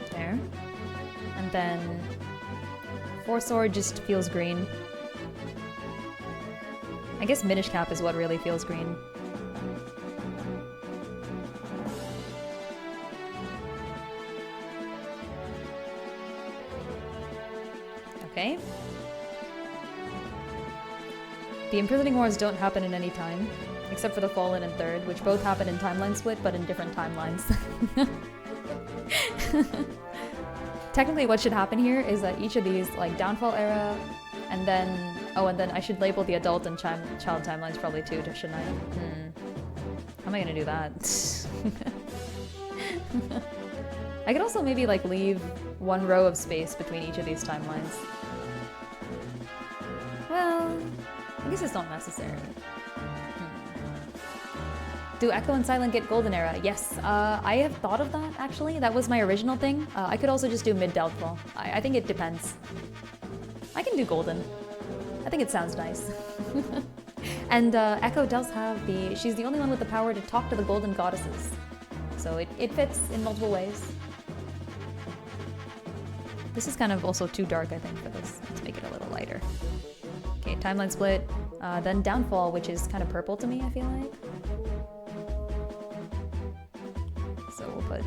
There. And then... Four Sword just feels green. I guess Minish Cap is what really feels green. Okay. The Imprisoning Wars don't happen in any time, except for the Fallen and Third, which both happen in timeline split, but in different timelines. Technically what should happen here is that each of these, like Downfall era, and then... Oh, and then I should label the adult and child timelines probably too, shouldn't I? How am I gonna do that? I could also maybe like leave one row of space between each of these timelines. Well, I guess it's not necessary. Do Echo and Silent get Golden Era? Yes, I have thought of that actually. That was my original thing. I could also just do mid-doubtful. I think it depends. I can do Golden. I think it sounds nice. And Echo does have the... She's the only one with the power to talk to the Golden Goddesses. So it fits in multiple ways. This is kind of also too dark, I think, for this. Let's make it a little lighter. Okay, timeline split. Then Downfall, which is kind of purple to me, I feel like. So we'll put...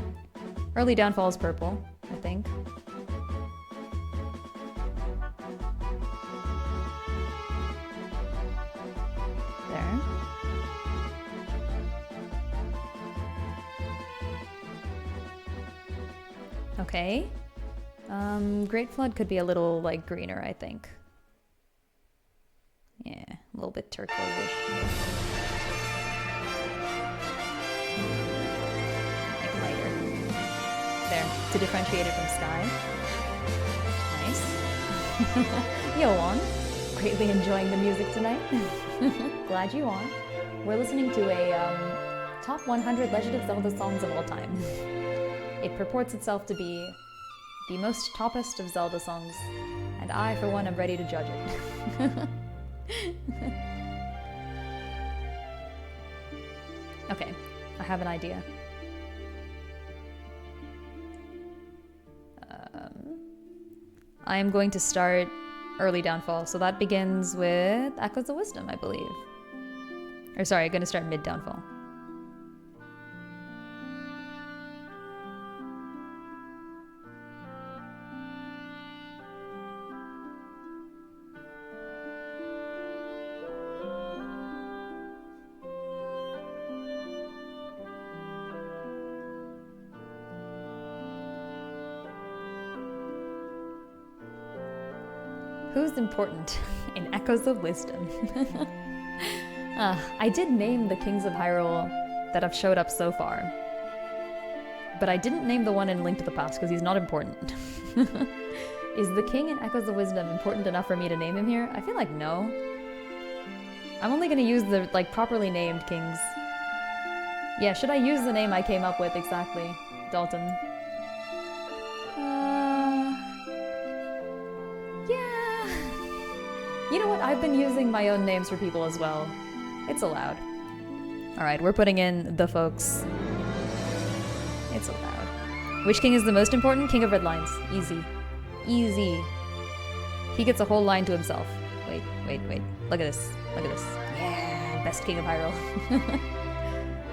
Early Downfall is purple, I think. Okay. Great Flood could be a little, like, greener, I think. Yeah, a little bit turquoise-ish. Like lighter. There, to differentiate it from sky. Nice. Yo, on. Greatly enjoying the music tonight. Glad you on. We're listening to a top 100 Legend of Zelda songs of all time. It purports itself to be the most toppest of Zelda songs, and I, for one, am ready to judge it. Okay, I have an idea. I am going to start Early Downfall, so that begins with Echoes of Wisdom, I believe. Or sorry, I'm going to start Mid Downfall. Who's important in Echoes of Wisdom? I did name the Kings of Hyrule that have showed up so far. But I didn't name the one in Link to the Past because he's not important. Is the king in Echoes of Wisdom important enough for me to name him here? I feel like no. I'm only going to use the, like, properly named kings. Yeah, should I use the name I came up with exactly? Dalton. Yeah. You know what? I've been using my own names for people as well. It's allowed. Alright, we're putting in the folks. It's allowed. Which king is the most important? King of Red Lines. Easy. Easy. He gets a whole line to himself. Wait. Look at this. Yeah, best king of Hyrule.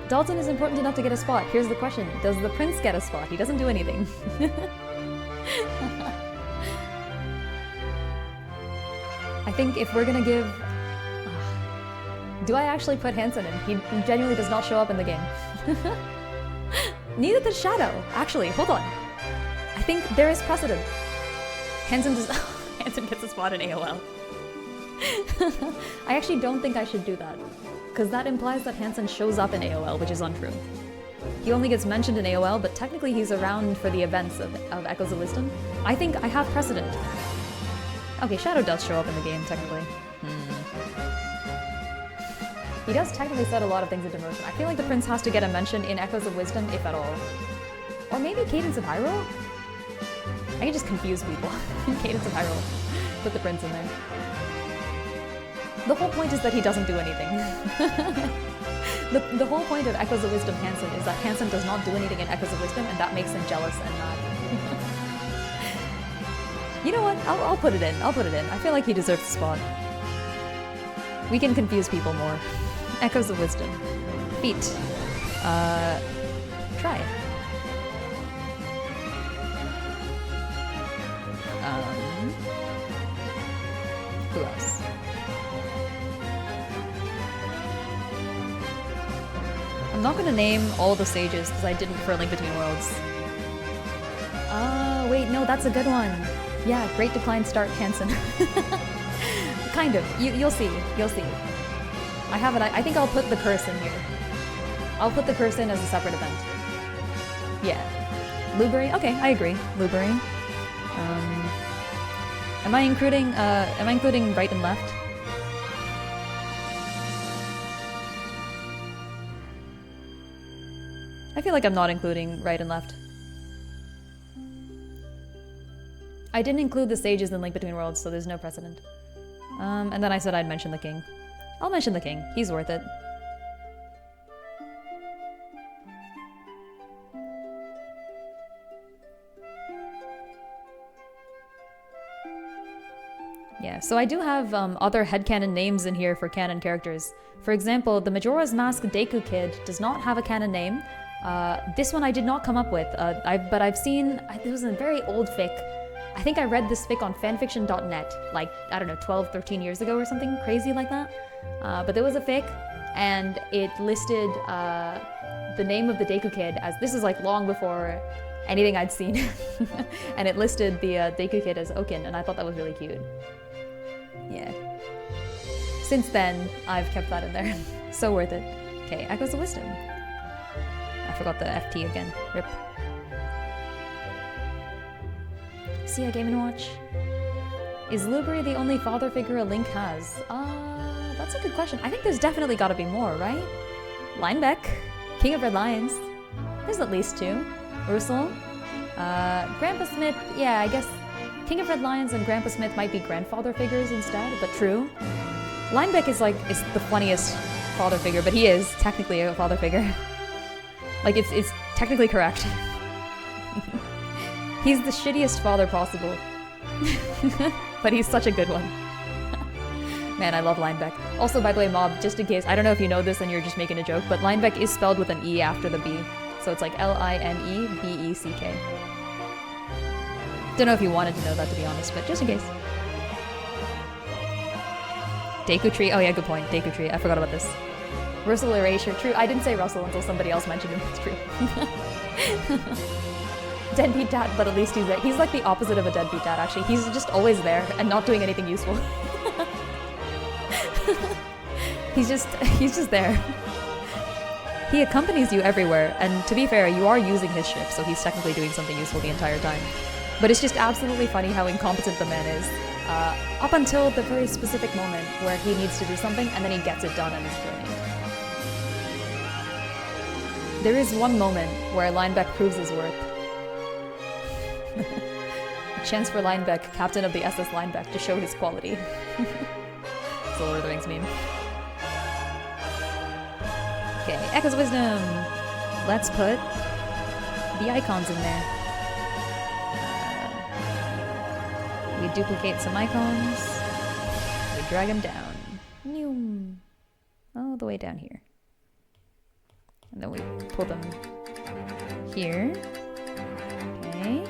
Dalton is important enough to get a spot. Here's the question. Does the prince get a spot? He doesn't do anything. I think if we're gonna give... do I actually put Hansen in? He genuinely does not show up in the game. Neither does Shadow. Actually, hold on. I think there is precedent. Hansen gets a spot in AOL. I actually don't think I should do that, because that implies that Hansen shows up in AOL, which is untrue. He only gets mentioned in AOL, but technically he's around for the events of Echoes of Wisdom. I think I have precedent. Okay, Shadow does show up in the game, technically. He does technically set a lot of things into motion. I feel like the prince has to get a mention in Echoes of Wisdom, if at all. Or maybe Cadence of Hyrule? I can just confuse people. Cadence of Hyrule. Put the prince in there. The whole point is that he doesn't do anything. The whole point of Echoes of Wisdom Hansen is that Hansen does not do anything in Echoes of Wisdom, and that makes him jealous and mad. You know what? I'll put it in. I feel like he deserves a spot. We can confuse people more. Echoes of Wisdom. Feet. Try. Who else? I'm not gonna name all the sages because I didn't for Link Between Worlds. Wait, no, that's a good one. Yeah, Great Decline Start Hansen. Kind of. You'll see. I have it. I think I'll put the curse in here. I'll put the curse in as a separate event. Yeah. Blueberry? Okay, I agree. Blueberry. Am I including right and left? I feel like I'm not including right and left. I didn't include the sages in Link Between Worlds, so there's no precedent. And then I said I'd mention the king. I'll mention the king. He's worth it. Yeah, so I do have other headcanon names in here for canon characters. For example, the Majora's Mask Deku Kid does not have a canon name. This one I did not come up with, but I've seen... It was a very old fic. I think I read this fic on fanfiction.net, like, I don't know, 12, 13 years ago or something crazy like that. But there was a fic, and it listed the name of the Deku Kid as... This is like long before anything I'd seen. And it listed the Deku Kid as Okin, and I thought that was really cute. Yeah. Since then, I've kept that in there. So worth it. Okay, Echoes of Wisdom. I forgot the FT again. Rip. See a Game & Watch? Is Lubri the only father figure a Link has? That's a good question. I think there's definitely gotta be more, right? Linebeck, King of Red Lions. There's at least 2. Ursula. Grandpa Smith, yeah, I guess King of Red Lions and Grandpa Smith might be grandfather figures instead, but true. Linebeck is the funniest father figure, but he is technically a father figure. Like, it's technically correct. He's the shittiest father possible. But he's such a good one. Man, I love Linebeck. Also, by the way, Mob, just in case, I don't know if you know this and you're just making a joke, but Linebeck is spelled with an E after the B. So it's like Linebeck. Don't know if you wanted to know that, to be honest, but just in case. Deku Tree. Oh yeah, good point. Deku Tree. I forgot about this. Russell Erasure. True. I didn't say Russell until somebody else mentioned him. It's true. Deadbeat dad, but at least he's there. He's like the opposite of a deadbeat dad, actually. He's just always there and not doing anything useful. He's just there. He accompanies you everywhere, and to be fair, you are using his ship, so he's technically doing something useful the entire time. But it's just absolutely funny how incompetent the man is. Up until the very specific moment where he needs to do something, and then he gets it done and it's brilliant. There is one moment where Linebeck proves his worth. A chance for Linebeck, captain of the SS Linebeck, to show his quality. It's a Lord of the Rings meme. Okay, Echoes of Wisdom! Let's put the icons in there. We duplicate some icons. We drag them down. Noom. All the way down here. And then we pull them here. Okay.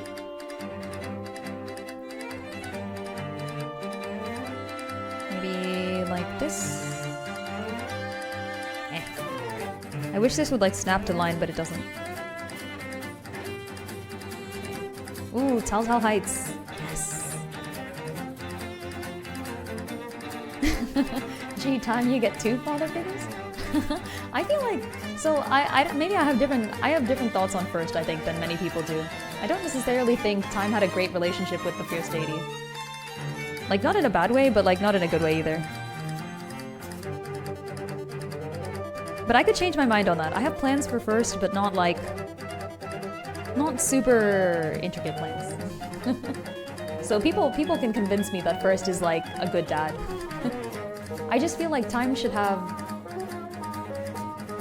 Maybe like this. I wish this would like snap to line, but it doesn't. Ooh, Telltale Heights. Yes. Gee, time you get 2 father figures? I feel like, so maybe I have different thoughts on First, I think, than many people do. I don't necessarily think Time had a great relationship with the Fierce Deity. Like, not in a bad way, but like not in a good way either. But I could change my mind on that. I have plans for First, but not like, not super intricate plans. So people can convince me that First is like a good dad. I just feel like Time should have,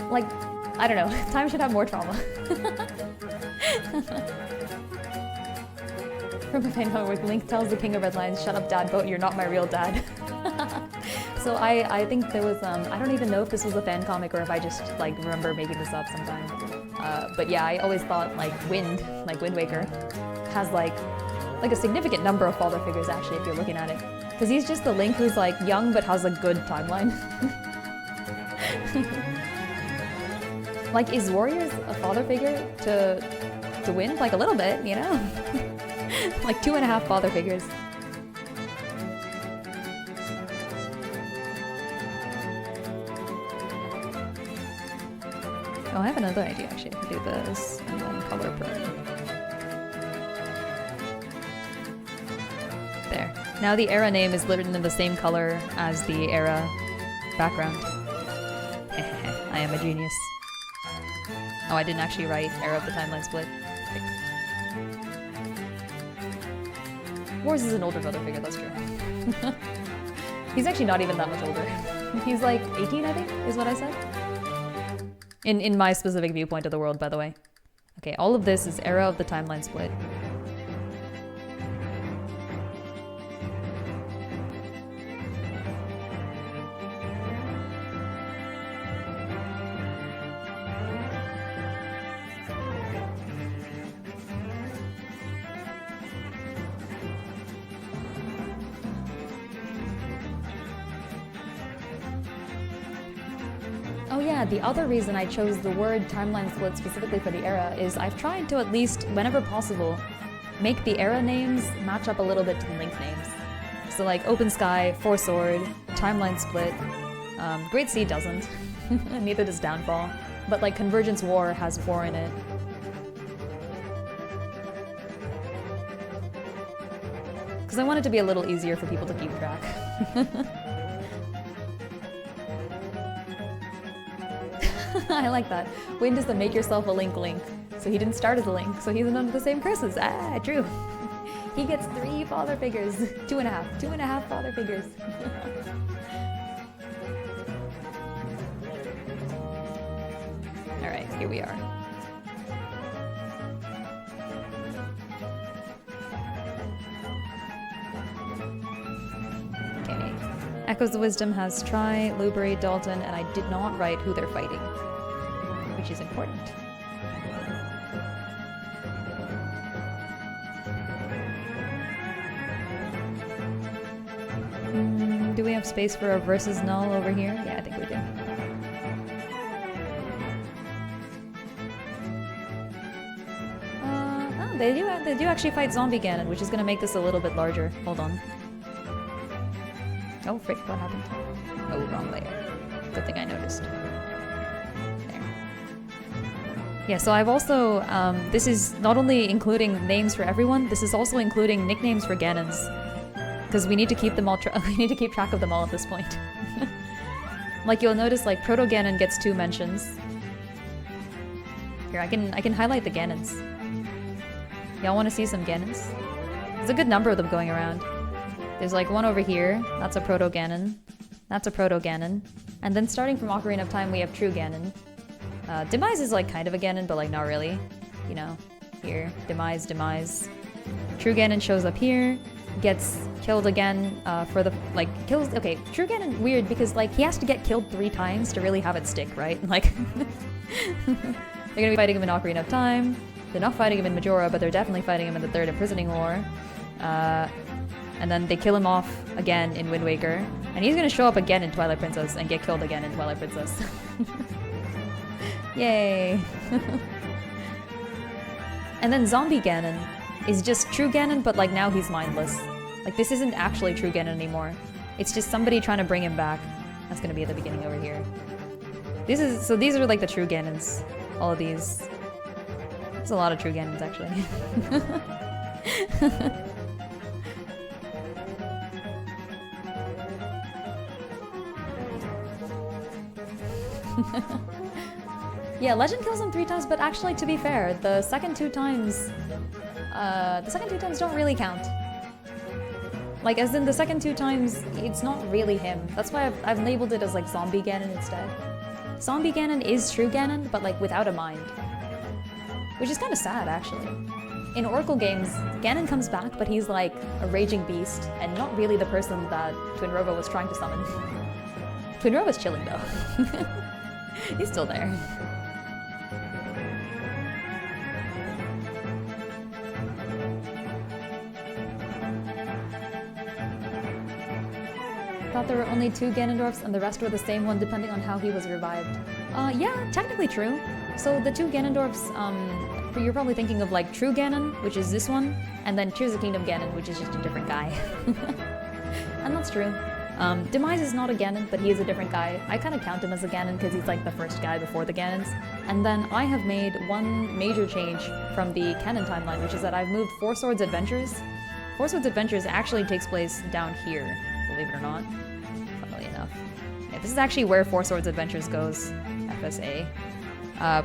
like, I don't know, Time should have more trauma. From a pain where Link tells the King of Red Lions, "Shut up, Dad, Boat, you're not my real dad." So I think there was, I don't even know if this was a fan comic or if I just like remember making this up sometime. But yeah, I always thought like Wind Waker, has like a significant number of father figures actually if you're looking at it. Because he's just the Link who's like young but has a good timeline. Like, is Warriors a father figure to Wind? Like a little bit, you know? Like 2.5 father figures. Oh, I have another idea actually. I can do this and then color per. There. Now the era name is written in the same color as the era background. I am a genius. Oh, I didn't actually write Era of the Timeline Split. Wars is an older brother figure, that's true. He's actually not even that much older. He's like 18, I think, is what I said. In my specific viewpoint of the world, by the way. Okay, all of this is Era of the Timeline Split. Oh yeah, the other reason I chose the word timeline split specifically for the era is I've tried to at least, whenever possible, make the era names match up a little bit to the link names. So like Open Sky, Four Sword, Timeline Split, Great Sea doesn't, neither does Downfall, but like Convergence War has 4 in it. Because I want it to be a little easier for people to keep track. I like that. Wind is the make yourself a link. So he didn't start as a link, so he's under the same curses. Ah, true. He gets 3 father figures. 2.5 father figures. Alright, here we are. Okay. Echoes of Wisdom has Tri, Lubury, Dalton, and I did not write who they're fighting, which is important. Do we have space for a versus null over here? Yeah, I think we do. Oh, they do actually fight Zombie Ganon, which is going to make this a little bit larger. Hold on. Oh, frick, what happened? Oh, wrong layer. Good thing I noticed. There. Yeah, so I've also, this is not only including names for everyone, this is also including nicknames for Ganons. Because we need to keep them all. We need to keep track of them all at this point. Like you'll notice, like Proto Ganon gets 2 mentions. Here, I can highlight the Ganons. Y'all want to see some Ganons? There's a good number of them going around. There's like one over here. That's a Proto Ganon. That's a Proto Ganon. And then starting from Ocarina of Time, we have True Ganon. Demise is like kind of a Ganon, but like not really. You know, here, Demise. True Ganon shows up here. Gets killed again for the, like, kills, okay, True Ganon, weird, because, like, he has to get killed 3 times to really have it stick, right? Like, they're gonna be fighting him in Ocarina of Time, they're not fighting him in Majora, but they're definitely fighting him in the 3rd Imprisoning War, and then they kill him off again in Wind Waker, and he's gonna show up again in Twilight Princess and get killed again in Twilight Princess. Yay! And then Zombie Ganon is just True Ganon, but like now he's mindless. Like this isn't actually True Ganon anymore. It's just somebody trying to bring him back. That's gonna be at the beginning over here. So these are like the True Ganons. All of these. There's a lot of True Ganons actually. Yeah, Legend kills him 3 times, but actually to be fair, the second 2 times don't really count. Like, as in the second 2 times, it's not really him. That's why I've labeled it as, like, Zombie Ganon instead. Zombie Ganon is True Ganon, but, like, without a mind. Which is kind of sad, actually. In Oracle games, Ganon comes back, but he's, like, a raging beast, and not really the person that Twinrova was trying to summon. Twinrova's chilling, though. He's still there. Thought there were only 2 Ganondorfs and the rest were the same one depending on how he was revived. Yeah, technically true. So the 2 Ganondorfs, you're probably thinking of like True Ganon, which is this one, and then Tears of the Kingdom Ganon, which is just a different guy. And that's true. Demise is not a Ganon, but he is a different guy. I kind of count him as a Ganon because he's like the first guy before the Ganons. And then I have made one major change from the canon timeline, which is that I've moved Four Swords Adventures. Four Swords Adventures actually takes place down here, believe it or not. Funnily enough. Yeah, this is actually where Four Swords Adventures goes, FSA.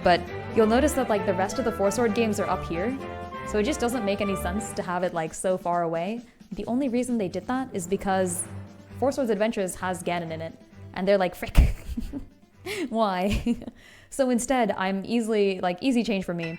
But you'll notice that like the rest of the Four Sword games are up here, so it just doesn't make any sense to have it like so far away. The only reason they did that is because Four Swords Adventures has Ganon in it, and they're like, frick, why? So instead, I'm easy change for me.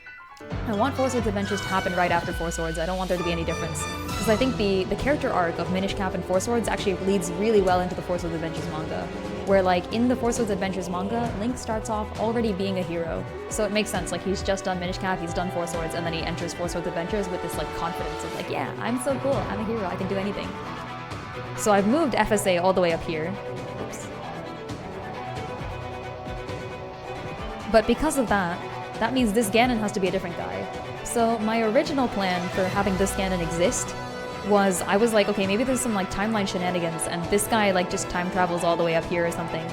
I want Four Swords Adventures to happen right after Four Swords. I don't want there to be any difference. Because I think the character arc of Minish Cap and Four Swords actually leads really well into the Four Swords Adventures manga. Where like in the Four Swords Adventures manga, Link starts off already being a hero. So it makes sense, like he's just done Minish Cap, he's done Four Swords, and then he enters Four Swords Adventures with this like confidence of like, yeah, I'm so cool, I'm a hero, I can do anything. So I've moved FSA all the way up here. Oops. But because of that, that means this Ganon has to be a different guy. So my original plan for having this Ganon exist was, I was like, okay, maybe there's some like timeline shenanigans and this guy like just time travels all the way up here or something.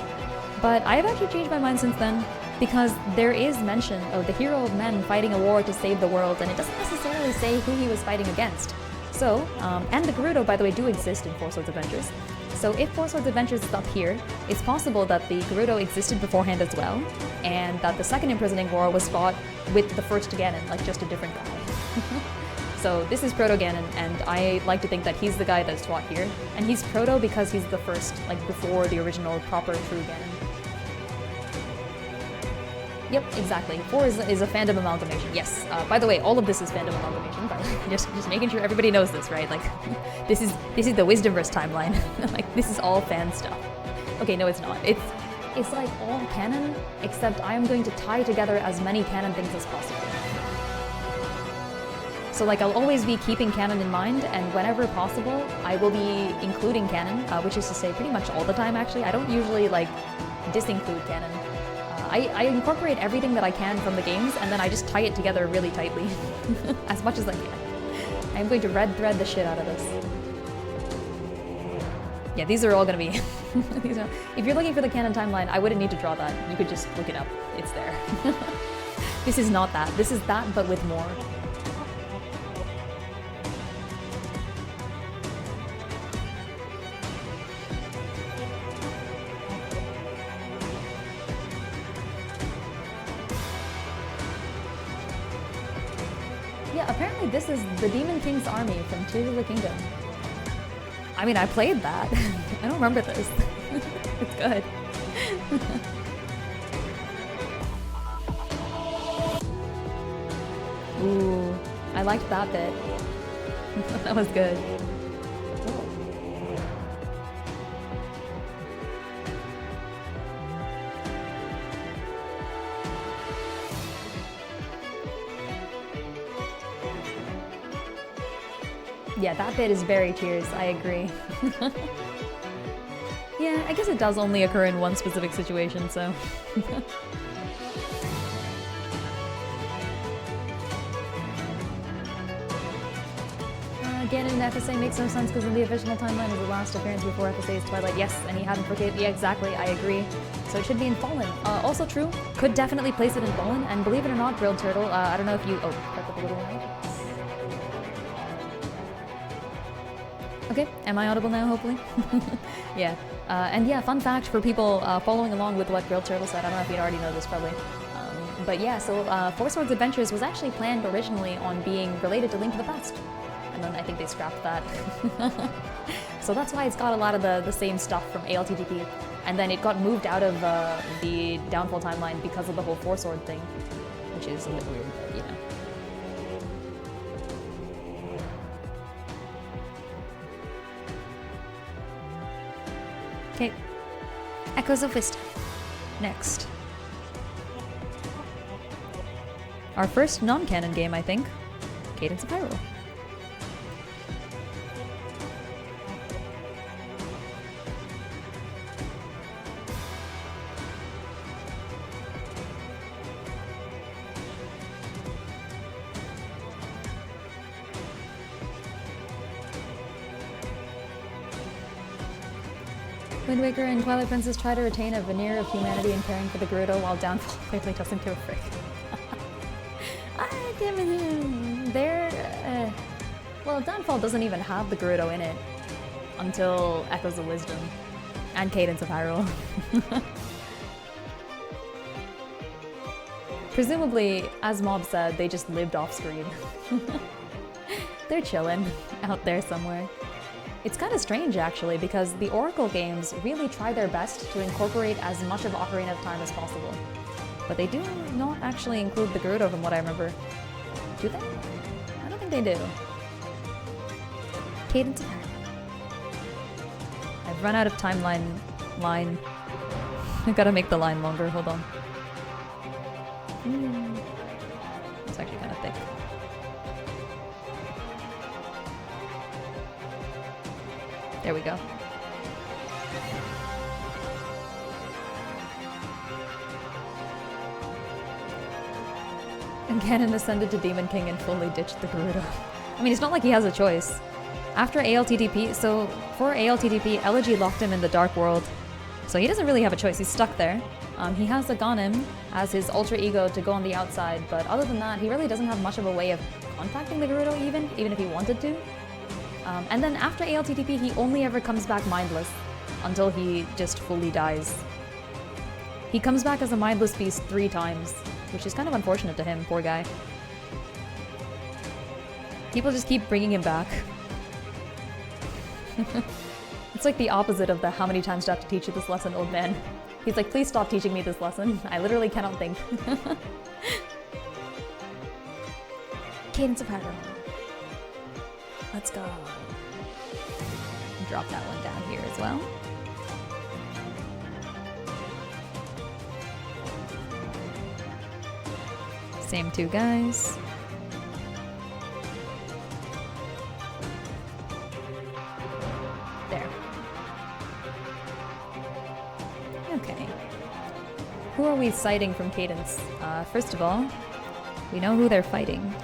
But I have actually changed my mind since then, because there is mention of the hero of men fighting a war to save the world, and it doesn't necessarily say who he was fighting against. So, and the Gerudo, by the way, do exist in Four Swords Adventures. So if Four Swords Adventures is up here, it's possible that the Gerudo existed beforehand as well, and that the second imprisoning war was fought with the first Ganon, like just a different guy. So this is Proto Ganon, and I like to think that he's the guy that's fought here. And he's Proto because he's the first, like before the original proper true Ganon. Yep, exactly. 4 is a fandom amalgamation. Yes. By the way, all of this is fandom amalgamation. By the way, just making sure everybody knows this, right? Like, this is the Wisdomverse timeline. Like, this is all fan stuff. Okay, no, it's not. It's like all canon, except I am going to tie together as many canon things as possible. So like, I'll always be keeping canon in mind, and whenever possible, I will be including canon, which is to say, pretty much all the time. Actually, I don't usually like disinclude canon. I incorporate everything that I can from the games, and then I just tie it together really tightly, as much as I can. I'm going to red thread the shit out of this. Yeah, these are all gonna be... If you're looking for the canon timeline, I wouldn't need to draw that. You could just look it up. It's there. This is not that. This is that, but with more. Yeah, apparently this is the Demon King's army from Tears of the Kingdom. I mean, I played that. I don't remember this. It's good. Ooh, I liked that bit. That was good. Yeah, that bit is very Tears, I agree. Yeah, I guess it does only occur in one specific situation, so... Ganon in FSA makes no sense because in the official timeline is the last appearance before FSA's Twilight. Yes, and he hadn't forget. Yeah, exactly, I agree. So it should be in Fallen. Also true, could definitely place it in Fallen, and believe it or not, Grilled Turtle, I don't know if you... Oh, prep up a little light. Okay, am I audible now, hopefully? Yeah. And yeah, fun fact for people following along with what Grilled Turtle said, I don't know if you'd already know this probably. But yeah, so Four Swords Adventures was actually planned originally on being related to Link to the Past. And then I think they scrapped that. So that's why it's got a lot of the same stuff from ALTTP. And then it got moved out of the Downfall timeline because of the whole Four Sword thing. Which is a bit weird, but you know. Okay, Echoes of Wisdom. Next. Our first non-canon game, I think. Cadence of Hyrule. Wind Waker and Twilight Princess try to retain a veneer of humanity and caring for the Gerudo, while Downfall clearly doesn't give a frick. Well, Downfall doesn't even have the Gerudo in it until Echoes of Wisdom and Cadence of Hyrule. Presumably, as Mob said, they just lived off screen. They're chilling out there somewhere. It's kind of strange, actually, because the Oracle games really try their best to incorporate as much of Ocarina of Time as possible. But they do not actually include the Gerudo from what I remember. Do they? I don't think they do. Cadence of Hyrule. I've run out of timeline line. I've got to make the line longer, hold on. It's actually kind of thick. There we go. And Ganon ascended to Demon King and fully ditched the Gerudo. I mean, it's not like he has a choice. After ALTTP, so for ALTTP, Elegy locked him in the Dark World. So he doesn't really have a choice, he's stuck there. He has a Ganem as his alter ego to go on the outside, but other than that, he really doesn't have much of a way of contacting the Gerudo even if he wanted to. And then after ALTTP, he only ever comes back mindless until he just fully dies. He comes back as a mindless beast 3 times, which is kind of unfortunate to him, poor guy. People just keep bringing him back. It's like the opposite of the how many times do I have to teach you this lesson, old man. He's like, please stop teaching me this lesson. I literally cannot think. Cadence of Hyrule. Let's go. Drop that one down here as well. Same 2 guys. There. Okay. Who are we citing from Cadence? First of all, we know who they're fighting.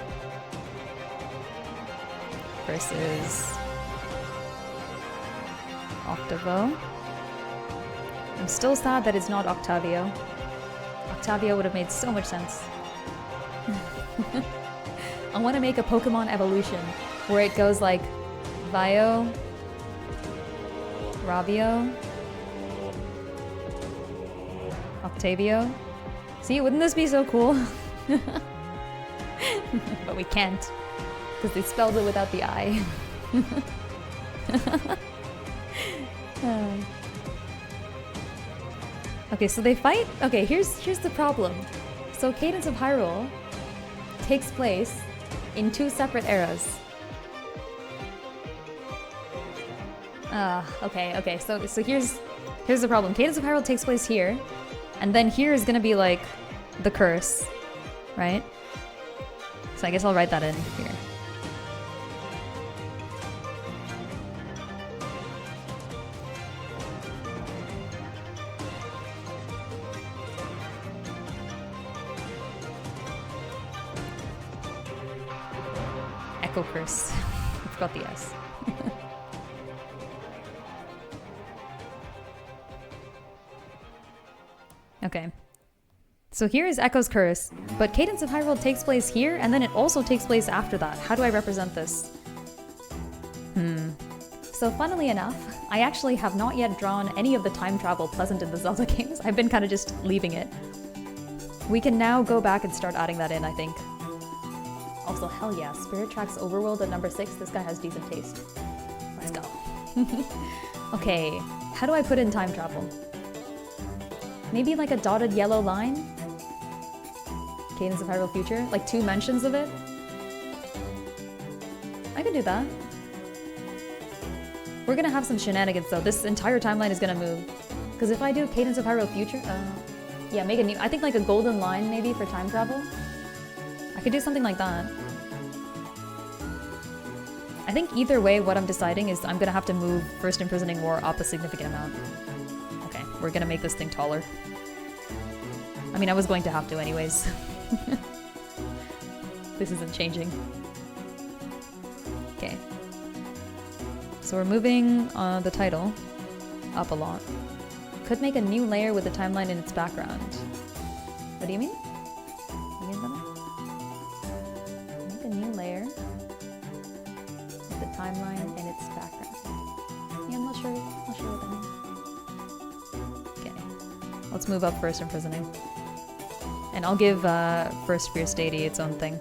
Versus Octavo. I'm still sad that it's not Octavio. Octavio would have made so much sense. I want to make a Pokemon evolution where it goes like Vio, Ravio, Octavio. See, wouldn't this be so cool? But we can't, because they spelled it without the I. Okay, so they fight. Okay, here's the problem. So Cadence of Hyrule takes place in 2 separate eras. Okay. So here's the problem. Cadence of Hyrule takes place here, and then here is gonna be like the curse, right? So I guess I'll write that in here. Echo curse. I forgot the S. Okay. So here is Echo's curse, but Cadence of Hyrule takes place here, and then it also takes place after that. How do I represent this? So funnily enough, I actually have not yet drawn any of the time travel present in the Zelda games. I've been kind of just leaving it. We can now go back and start adding that in, I think. Also, hell yeah, Spirit Tracks Overworld at number 6. This guy has decent taste. Let's go. Okay, how do I put in time travel? Maybe like a dotted yellow line? Cadence of Hyrule Future? Like 2 mentions of it? I could do that. We're gonna have some shenanigans though. This entire timeline is gonna move. Because if I do Cadence of Hyrule Future, yeah, make a new, I think like a golden line maybe for time travel. I could do something like that. I think either way what I'm deciding is I'm gonna have to move First Imprisoning War up a significant amount. Okay, we're gonna make this thing taller. I mean, I was going to have to anyways. This isn't changing. Okay. So we're moving the title up a lot. Could make a new layer with the timeline in its background. What do you mean? Make a new layer with the timeline in its background. Yeah, I'm not sure what that means. Okay. Let's move up First Imprisoning. And I'll give First Fierce Deity its own thing.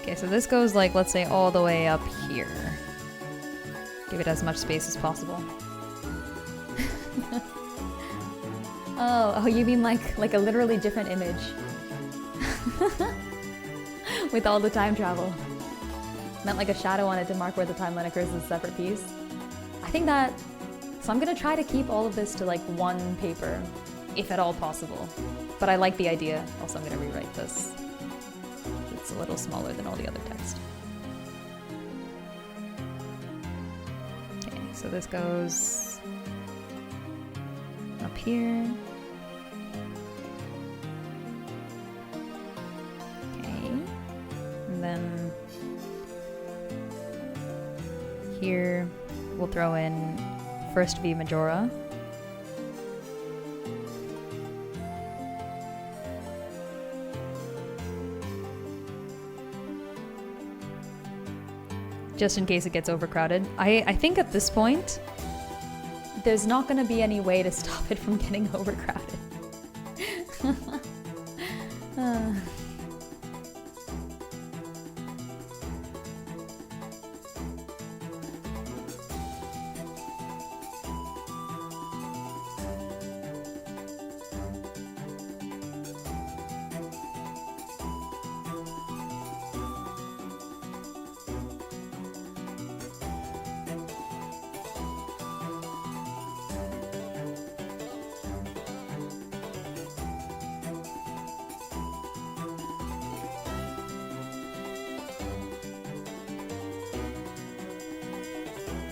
Okay, so this goes like, let's say, all the way up here. Give it as much space as possible. Oh, you mean like a literally different image. With all the time travel. Meant like a shadow on it to mark where the timeline occurs as a separate piece. I think that... So I'm gonna try to keep all of this to like one paper. if at all possible. But I like the idea. Also, I'm gonna rewrite this. It's a little smaller than all the other text. Okay, so this goes up here. Okay, and then here we'll throw in first V majora. Just in case it gets overcrowded. I think at this point, there's not going to be any way to stop it from getting overcrowded.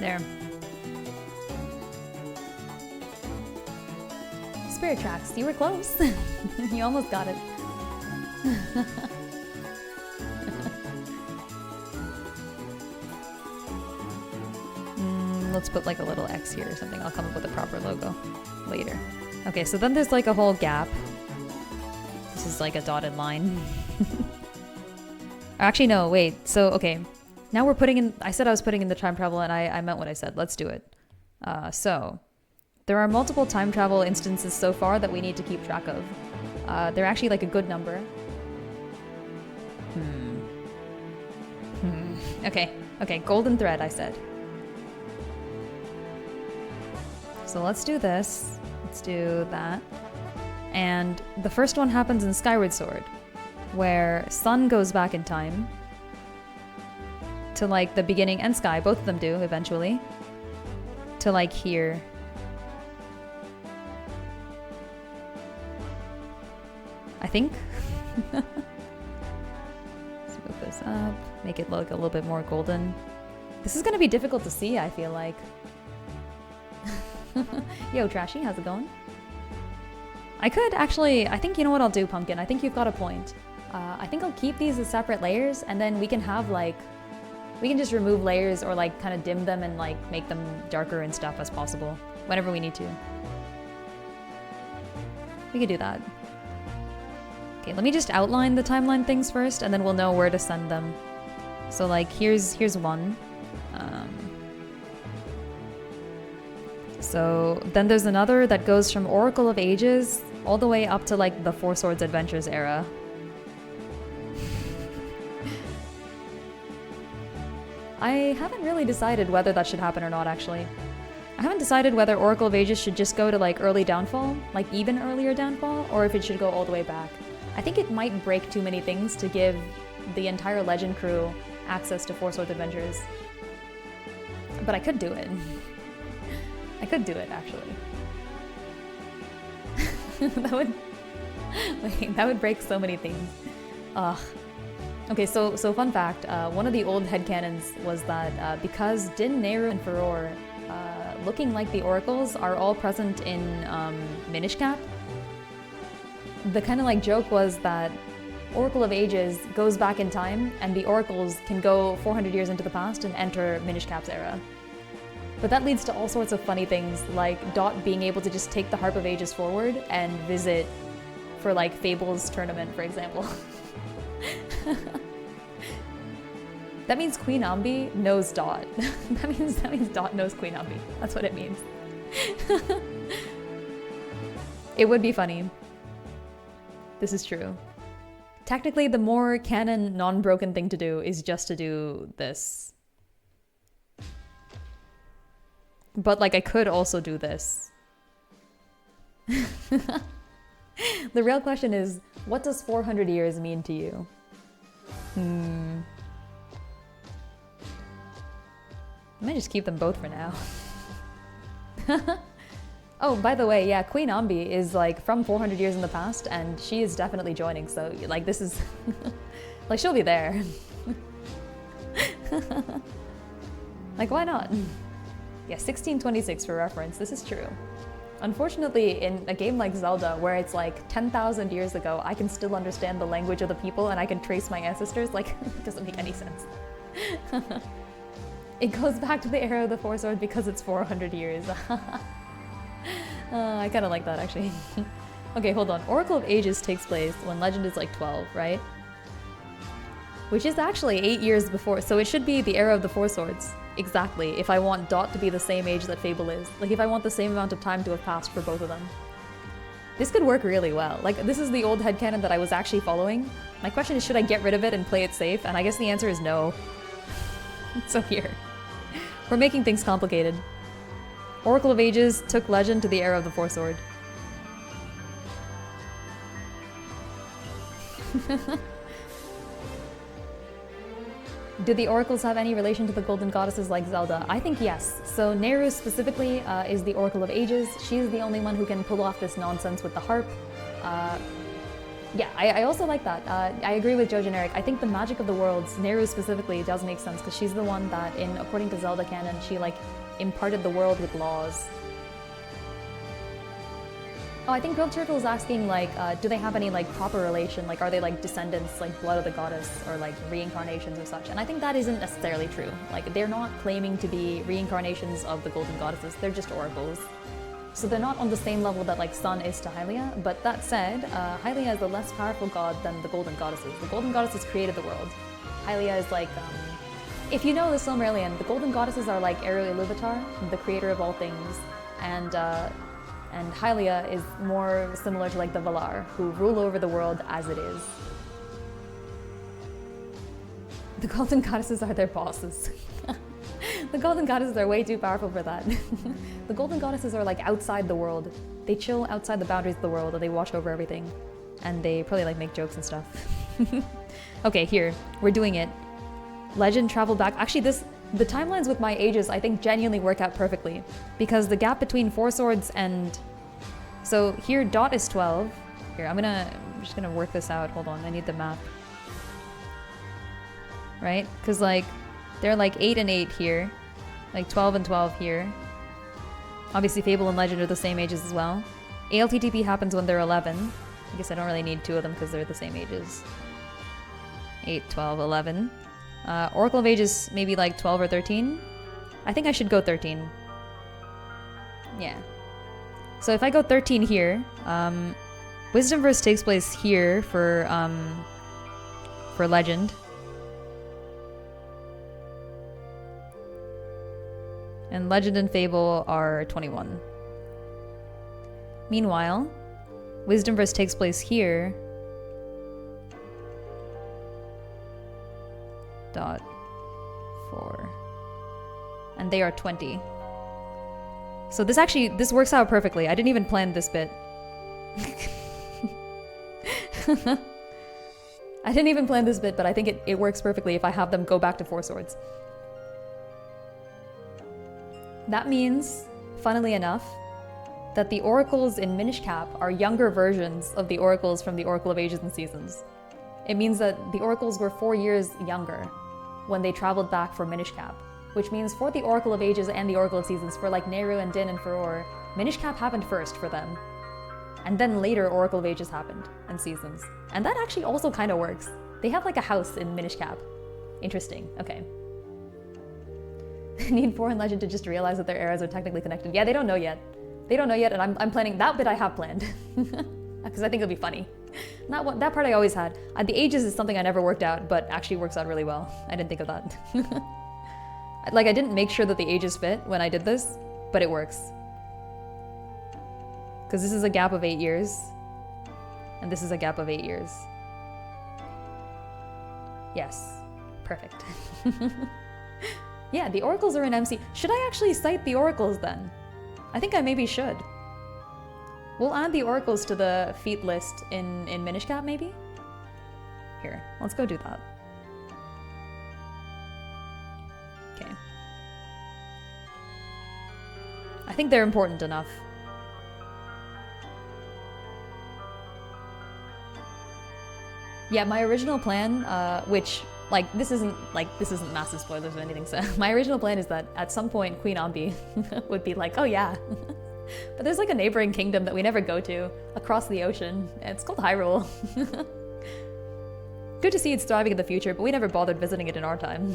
There. Spirit tracks, you were close. You almost got it. Let's put like a little X here or something. I'll come up with a proper logo later. Okay, so then there's like a whole gap. This is like a dotted line. Actually, no, wait. So, okay. Now we're putting in, I said I was putting in the time travel and I meant what I said. Let's do it. So, there are multiple time travel instances so far that we need to keep track of. They're actually like a good number. Okay, golden thread, I said. So let's do this. Let's do that. And the first one happens in Skyward Sword, where Sun goes back in time to like the beginning, and Sky, both of them do eventually, to like here. I think. Let's move this up, make it look a little bit more golden. This is gonna be difficult to see, I feel like. Yo, Trashy, how's it going? I could actually, I think, you know what I'll do, Pumpkin? I think you've got a point. I think I'll keep these as separate layers, and then we can have like, we can just remove layers or like kind of dim them and like make them darker and stuff as possible whenever we need to. We could do that. Okay, let me just outline the timeline things first and then we'll know where to send them. So like here's one. So then there's another that goes from Oracle of Ages all the way up to like the Four Swords Adventures era. I haven't really decided whether that should happen or not, actually. I haven't decided whether Oracle of Ages should just go to like early downfall, like even earlier downfall, or if it should go all the way back. I think it might break too many things to give the entire Legend crew access to Four Swords Adventures. But I could do it. I could do it, actually. that would break so many things. Ugh. Okay, so fun fact, one of the old headcanons was that because Din, Nehru, and Furor, looking like the oracles, are all present in Minish Cap, the kind of like joke was that Oracle of Ages goes back in time and the oracles can go 400 years into the past and enter Minish Cap's era. But that leads to all sorts of funny things, like Dot being able to just take the Harp of Ages forward and visit for like Fable's tournament, for example. That means Queen Ambi knows Dot. that means Dot knows Queen Ambi. That's what it means. It would be funny. This is true. Technically, the more canon, non-broken thing to do is just to do this. But like I could also do this. The real question is, what does 400 years mean to you? I might just keep them both for now. Oh, by the way, yeah, Queen Ambi is like from 400 years in the past, and she is definitely joining. So like this is like she'll be there. Like why not? Yeah, 1626 for reference. This is true. Unfortunately, in a game like Zelda, where it's like 10,000 years ago, I can still understand the language of the people and I can trace my ancestors. Like, it doesn't make any sense. It goes back to the era of the Four Swords because it's 400 years. I kind of like that, actually. Okay, hold on. Oracle of Ages takes place when Legend is like 12, right? Which is actually 8 years before, so it should be the era of the Four Swords. Exactly, if I want Dot to be the same age that Fable is. Like, if I want the same amount of time to have passed for both of them. This could work really well. Like, this is the old headcanon that I was actually following. My question is, should I get rid of it and play it safe? And I guess the answer is no. So here. We're making things complicated. Oracle of Ages took Legend to the era of the Four Sword. Do the oracles have any relation to the golden goddesses like Zelda? I think yes. So Nehru specifically is the Oracle of Ages. She's the only one who can pull off this nonsense with the harp. Yeah, I also like that. I agree with Joe Generic. I think the magic of the worlds, Nehru specifically, does make sense because she's the one that, according to Zelda canon, she like imparted the world with laws. Oh, I think Grilled Turtle is asking, like, do they have any, like, proper relation? Like, are they, like, descendants, like, blood of the goddess, or, like, reincarnations or such? And I think that isn't necessarily true. Like, they're not claiming to be reincarnations of the golden goddesses. They're just oracles. So they're not on the same level that, like, Sun is to Hylia. But that said, Hylia is the less powerful god than the golden goddesses. The golden goddesses created the world. Hylia is, like, if you know the Silmarillion, the golden goddesses are, like, Eru Iluvatar, the creator of all things, and Hylia is more similar to like the Valar, who rule over the world as it is. The golden goddesses are their bosses. The golden goddesses are way too powerful for that. The golden goddesses are like outside the world. They chill outside the boundaries of the world and they watch over everything. And they probably like make jokes and stuff. Okay, here, we're doing it. Legend travel back. Actually, the timelines with my ages, I think, genuinely work out perfectly. Because the gap between Four Swords and... So here, Dot is 12. Here, I'm just gonna work this out. Hold on, I need the map. Right? Because, like, they're like 8 and 8 here. Like 12 and 12 here. Obviously, Fable and Legend are the same ages as well. ALTTP happens when they're 11. I guess I don't really need two of them because they're the same ages. 8, 12, 11. Oracle of Ages, maybe like 12 or 13. I think I should go 13. Yeah. So if I go 13 here, Wisdomverse takes place here for Legend. And Legend and Fable are 21. Meanwhile, Wisdomverse takes place here. Dot 4. And they are 20. So this works out perfectly. I didn't even plan this bit. I didn't even plan this bit, but I think it works perfectly if I have them go back to Four Swords. That means, funnily enough, that the oracles in Minish Cap are younger versions of the oracles from the Oracle of Ages and Seasons. It means that the oracles were 4 years younger when they traveled back from Minish Cap, which means for the Oracle of Ages and the Oracle of Seasons, for like Nehru and Din and Furor, Minish Cap happened first for them. And then later Oracle of Ages happened, and Seasons. And that actually also kind of works. They have like a house in Minish Cap. Interesting, okay. Need 4 and Legend to just realize that their eras are technically connected. Yeah, they don't know yet. They don't know yet, and I'm planning, that bit I have planned. Because I think it'll be funny. That part I always had. The ages is something I never worked out, but actually works out really well. I didn't think of that. Like, I didn't make sure that the ages fit when I did this, but it works. Because this is a gap of 8 years, and this is a gap of 8 years. Yes. Perfect. Yeah, the oracles are in MC. Should I actually cite the oracles then? I think I maybe should. We'll add the oracles to the feat list in Minish Cap, maybe? Here, let's go do that. Okay. I think they're important enough. Yeah, my original plan, which, like, this isn't massive spoilers or anything, so my original plan is that at some point Queen Ambi would be like, oh yeah. But there's like a neighboring kingdom that we never go to, across the ocean. It's called Hyrule. Good to see it's thriving in the future, but we never bothered visiting it in our time.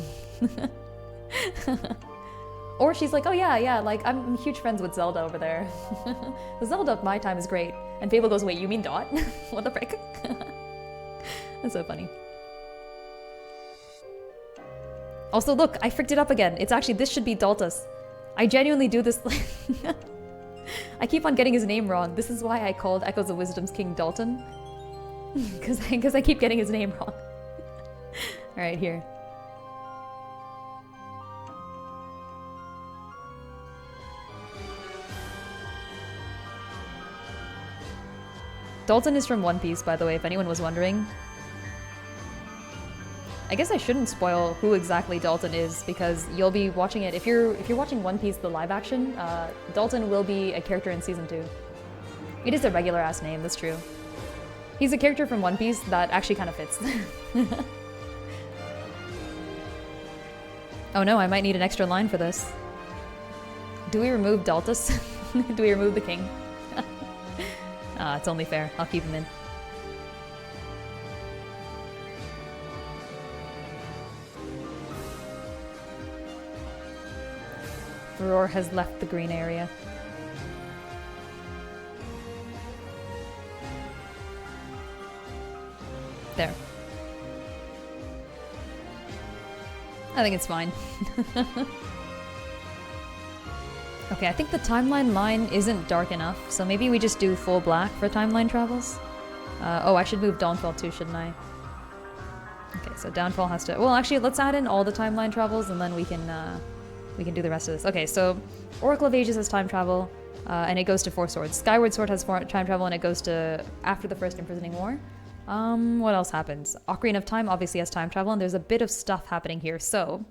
Or she's like, oh yeah, like, I'm huge friends with Zelda over there. The Zelda of my time is great. And Fable goes, wait, you mean Dot? What the frick? That's so funny. Also, look, I fricked it up again. It's actually, this should be Daltus. I genuinely do this. I keep on getting his name wrong. This is why I called Echoes of Wisdom's King Dalton. Because I keep getting his name wrong. Alright, here. Dalton is from One Piece, by the way, if anyone was wondering. I guess I shouldn't spoil who exactly Dalton is, because you'll be watching it. If you're watching One Piece, the live action, Dalton will be a character in Season 2. It is a regular-ass name, that's true. He's a character from One Piece that actually kind of fits. Oh no, I might need an extra line for this. Do we remove Daltus? Do we remove the king? It's only fair. I'll keep him in. Roar has left the green area. There. I think it's fine. Okay, I think the timeline line isn't dark enough, so maybe we just do full black for timeline travels. Oh, I should move Dawnfall too, shouldn't I? Okay, so Downfall has to... Well, actually, let's add in all the timeline travels, and then we can do the rest of this. Okay, so Oracle of Ages has time travel, and it goes to Four Swords. Skyward Sword has time travel, and it goes to after the First Imprisoning War. What else happens? Ocarina of Time obviously has time travel, and there's a bit of stuff happening here. So,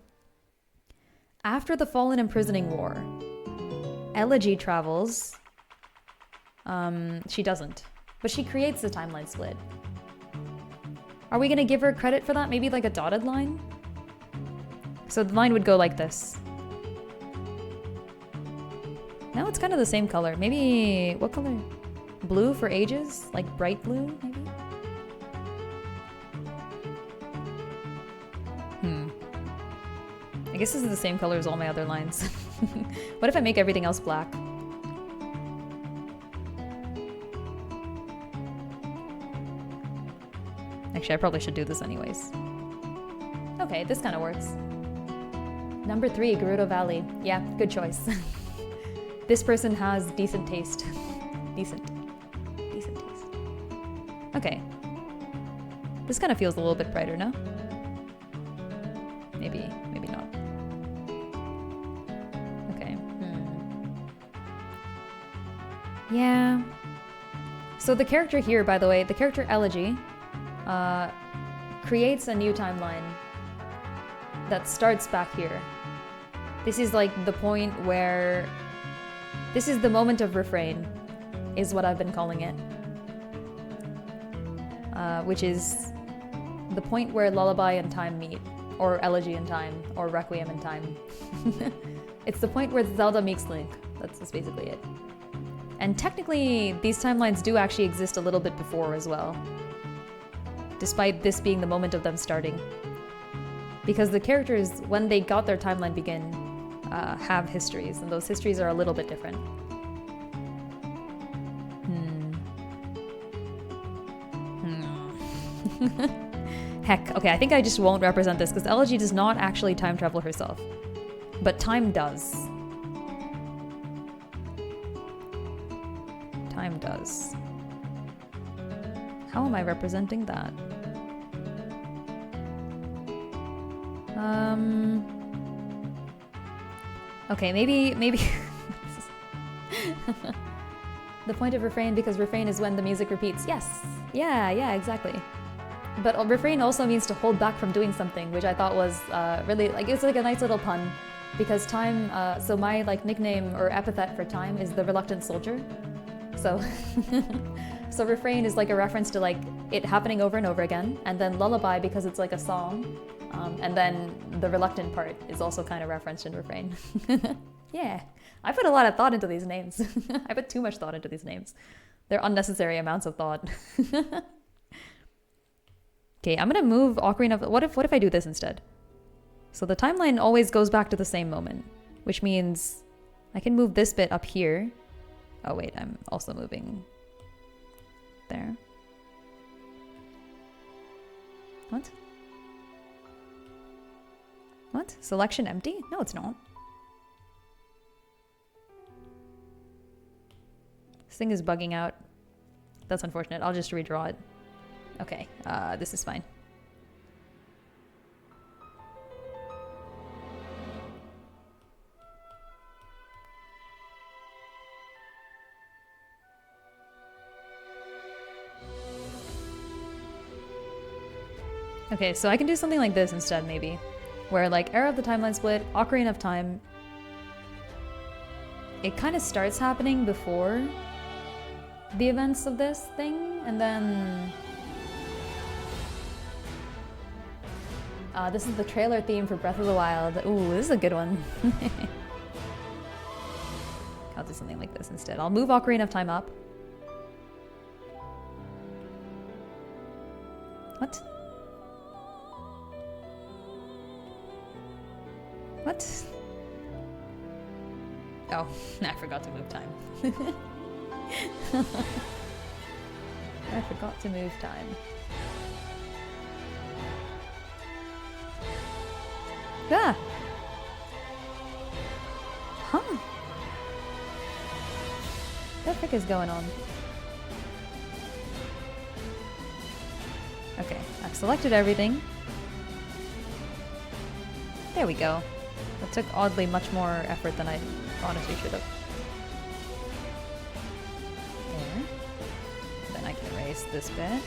after the Fallen Imprisoning War, Elegy travels. She doesn't. But she creates the timeline split. Are we gonna give her credit for that? Maybe like a dotted line? So the line would go like this. Now it's kind of the same color. Maybe, what color? Blue for ages? Like bright blue, maybe? I guess this is the same color as all my other lines. What if I make everything else black? Actually, I probably should do this anyways. Okay, this kind of works. Number 3, Gerudo Valley. Yeah, good choice. This person has decent taste. Decent taste. Okay. This kind of feels a little bit brighter, no? Maybe not. Okay. Yeah. So the character here, by the way, the character Elegy, creates a new timeline that starts back here. This is like the point where... This is the moment of refrain, is what I've been calling it. Which is the point where Lullaby and Time meet, or Elegy and Time, or Requiem and Time. It's the point where Zelda meets Link. That's basically it. And technically, these timelines do actually exist a little bit before as well. Despite this being the moment of them starting. Because the characters, when they got their timeline begin, have histories, and those histories are a little bit different. Heck, okay, I think I just won't represent this, because Elegy does not actually time travel herself. But Time does. Time does. How am I representing that? Okay, maybe the point of refrain, because refrain is when the music repeats. Yes, yeah, exactly. But refrain also means to hold back from doing something, which I thought was really, like, it's like a nice little pun, because Time, so my like nickname or epithet for Time is the Reluctant Soldier. So, so refrain is like a reference to like it happening over and over again, and then lullaby because it's like a song, and then the reluctant part is also kind of referenced in refrain. Yeah, I put a lot of thought into these names. I put too much thought into these names. They're unnecessary amounts of thought. Okay, I'm gonna move Ocarina of... What if I do this instead? So the timeline always goes back to the same moment, which means I can move this bit up here. Oh wait, I'm also moving there. What? What? Selection empty? No, it's not. This thing is bugging out. That's unfortunate. I'll just redraw it. Okay, this is fine. Okay, so I can do something like this instead, maybe. Where, like, Era of the Timeline Split, Ocarina of Time, it kind of starts happening before the events of this thing, and then... this is the trailer theme for Breath of the Wild. Ooh, this is a good one. I'll do something like this instead. I'll move Ocarina of Time up. What? What? Oh, I forgot to move time. I forgot to move time. Ah! Huh? What the frick is going on? Okay, I've selected everything. There we go. That took oddly much more effort than I honestly should have. There. Then I can erase this bit.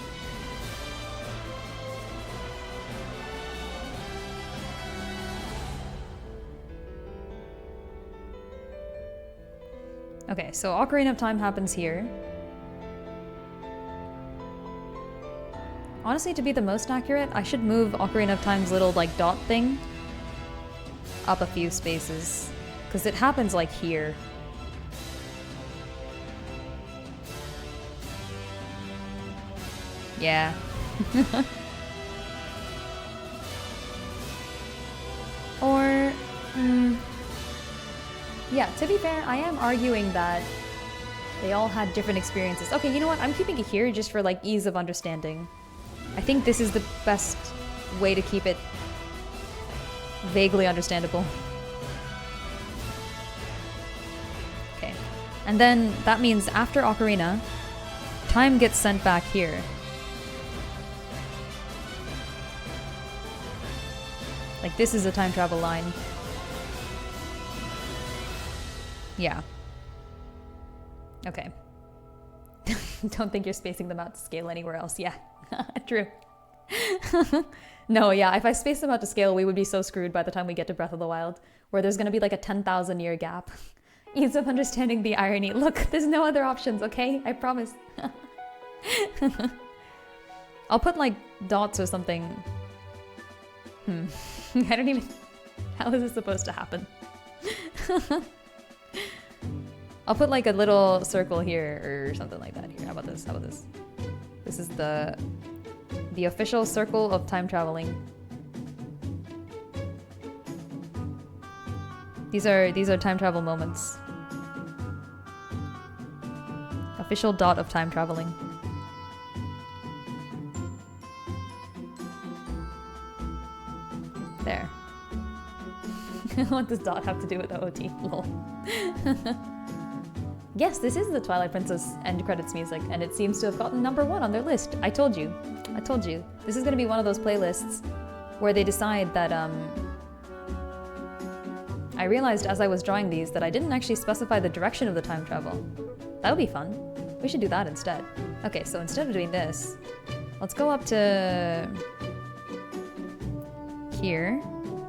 Okay, so Ocarina of Time happens here. Honestly, to be the most accurate, I should move Ocarina of Time's little, like, dot thing up a few spaces, because it happens, like, here. Yeah. Or, yeah, to be fair, I am arguing that they all had different experiences. Okay, you know what? I'm keeping it here just for, like, ease of understanding. I think this is the best way to keep it vaguely understandable. Okay. And then that means after Ocarina, time gets sent back here. Like, this is a time travel line. Yeah. Okay. Don't think you're spacing them out to scale anywhere else. Yeah, true. No, yeah, if I space them out to scale, we would be so screwed by the time we get to Breath of the Wild, where there's gonna be like a 10,000 year gap. Ease of understanding the irony. Look, there's no other options, okay? I promise. I'll put like dots or something. I don't even... How is this supposed to happen? I'll put like a little circle here or something like that here. How about this? How about this? This is the official circle of time traveling. These are time travel moments. Official dot of time traveling. There. What does dot have to do with the OT? Lol. Yes, this is the Twilight Princess end credits music, and it seems to have gotten #1 on their list. I told you. I told you. This is gonna be one of those playlists where they decide that, I realized as I was drawing these that I didn't actually specify the direction of the time travel. That would be fun. We should do that instead. Okay, so instead of doing this, let's go up to here,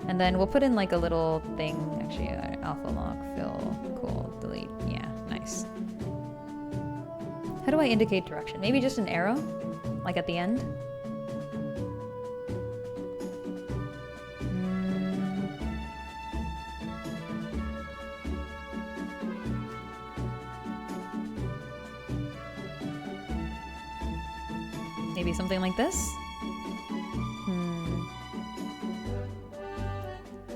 and then we'll put in like a little thing. Actually, alpha lock, fill, cool, delete. Yeah, nice. How do I indicate direction? Maybe just an arrow? Like at the end? Maybe something like this?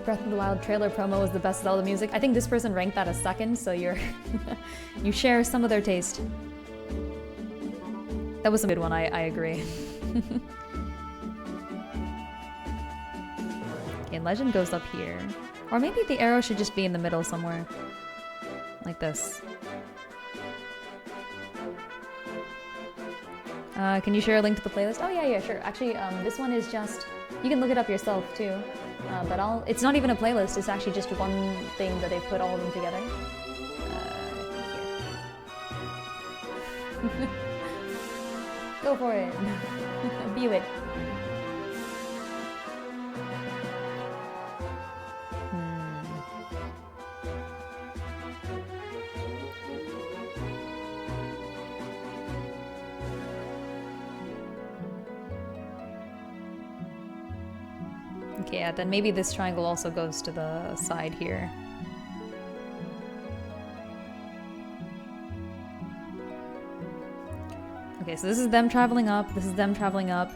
Breath of the Wild trailer promo was the best Zelda music. I think this person ranked that as second, so you're you share some of their taste. That was a good one, I agree. Okay, legend goes up here. Or maybe the arrow should just be in the middle somewhere. Like this. Can you share a link to the playlist? Oh yeah, sure. Actually, this one is just, you can look it up yourself too. But it's not even a playlist, it's actually just one thing that they put all of them together. Here. Go for it. View it. Okay, yeah, then maybe this triangle also goes to the side here. Okay, so this is them traveling up, this is them traveling up.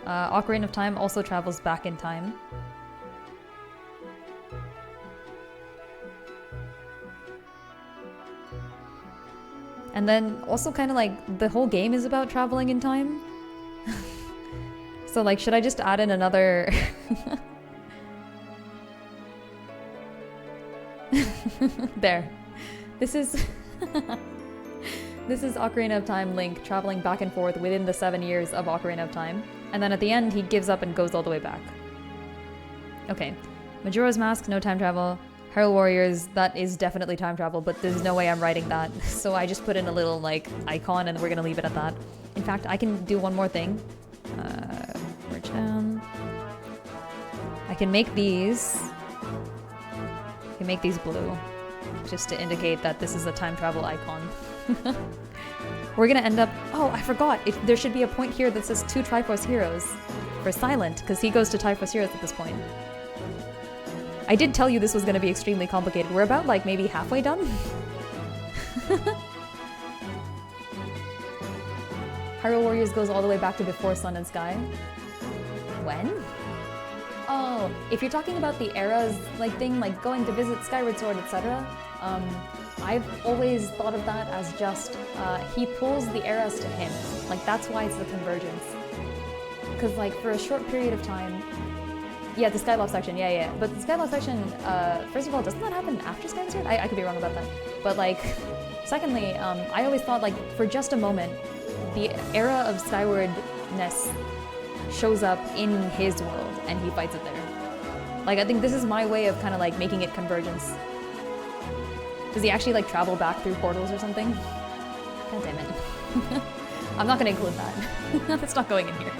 Ocarina of Time also travels back in time. And then also kind of like the whole game is about traveling in time. So like, should I just add in another... There. This is... This is Ocarina of Time Link traveling back and forth within the 7 years of Ocarina of Time. And then at the end, he gives up and goes all the way back. Okay. Majora's Mask, no time travel. Hyrule Warriors, that is definitely time travel, but there's no way I'm writing that. So I just put in a little, like, icon and we're gonna leave it at that. In fact, I can do one more thing. Merge down. I can make these... I can make these blue. Just to indicate that this is a time travel icon. We're gonna end up... Oh, I forgot! There should be a point here that says 2 Triforce Heroes. For Silent, because he goes to Triforce Heroes at this point. I did tell you this was gonna be extremely complicated. We're about, like, maybe halfway done? Hyrule Warriors goes all the way back to before Sun and Sky. When? Oh, if you're talking about the eras, like, thing, like going to visit Skyward Sword, etc., I've always thought of that as just, he pulls the eras to him. Like, that's why it's the convergence. Because, like, for a short period of time... Yeah, the Skyloft section, yeah. But the Skyloft section, first of all, doesn't that happen after Skyward Sword? I could be wrong about that. But, like, secondly, I always thought, like, for just a moment, the era of Skywardness shows up in his world, and he fights it there. Like, I think this is my way of kind of, like, making it convergence. Does he actually, like, travel back through portals or something? God damn it. I'm not gonna include that. It's not going in here.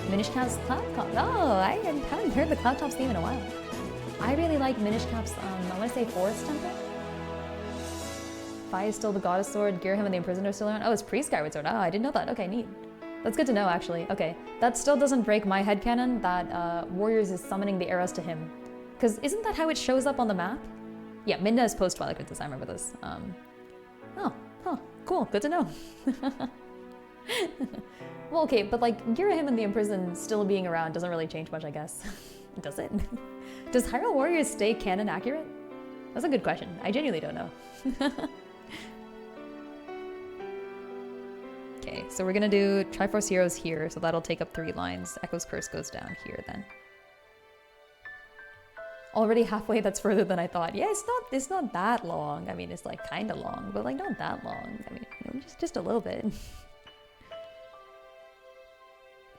Minish Cap's Cloud Top. Oh, I haven't heard the Cloud Top's theme in a while. I really like Minish Cap's, I want to say Forest Temple? Fi is still the Goddess Sword, Girahim and the Imprisoner are still around. Oh, it's pre-Skyward Sword. Oh, I didn't know that. Okay, neat. That's good to know, actually. Okay, that still doesn't break my headcanon that Warriors is summoning the eras to him. Because isn't that how it shows up on the map? Yeah, Midna is post-Twilight Princess, I remember this. Oh, cool, good to know. Well, okay, but like, Girahim and the Imprisoned still being around doesn't really change much, I guess. Does it? Does Hyrule Warriors stay canon accurate? That's a good question. I genuinely don't know. Okay, so we're gonna do Triforce Heroes here, so that'll take up 3 lines. Echo's Curse goes down here then. Already halfway, that's further than I thought. Yeah, it's not that long. I mean, it's like kinda long, but like not that long. I mean, you know, just a little bit.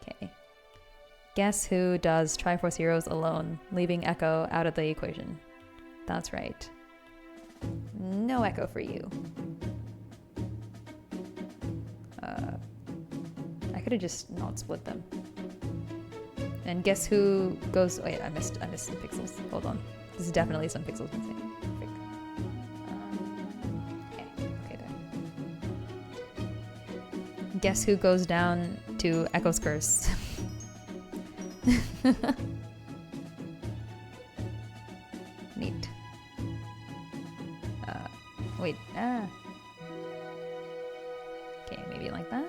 Okay. Guess who does Triforce Heroes alone, leaving Echo out of the equation? That's right. No Echo for you. I could have just not split them. And guess who goes... Wait, I missed some pixels. Hold on. This is definitely some pixels missing. Perfect. Okay, guess who goes down to Echo's Curse? Neat. Wait, okay, maybe like that?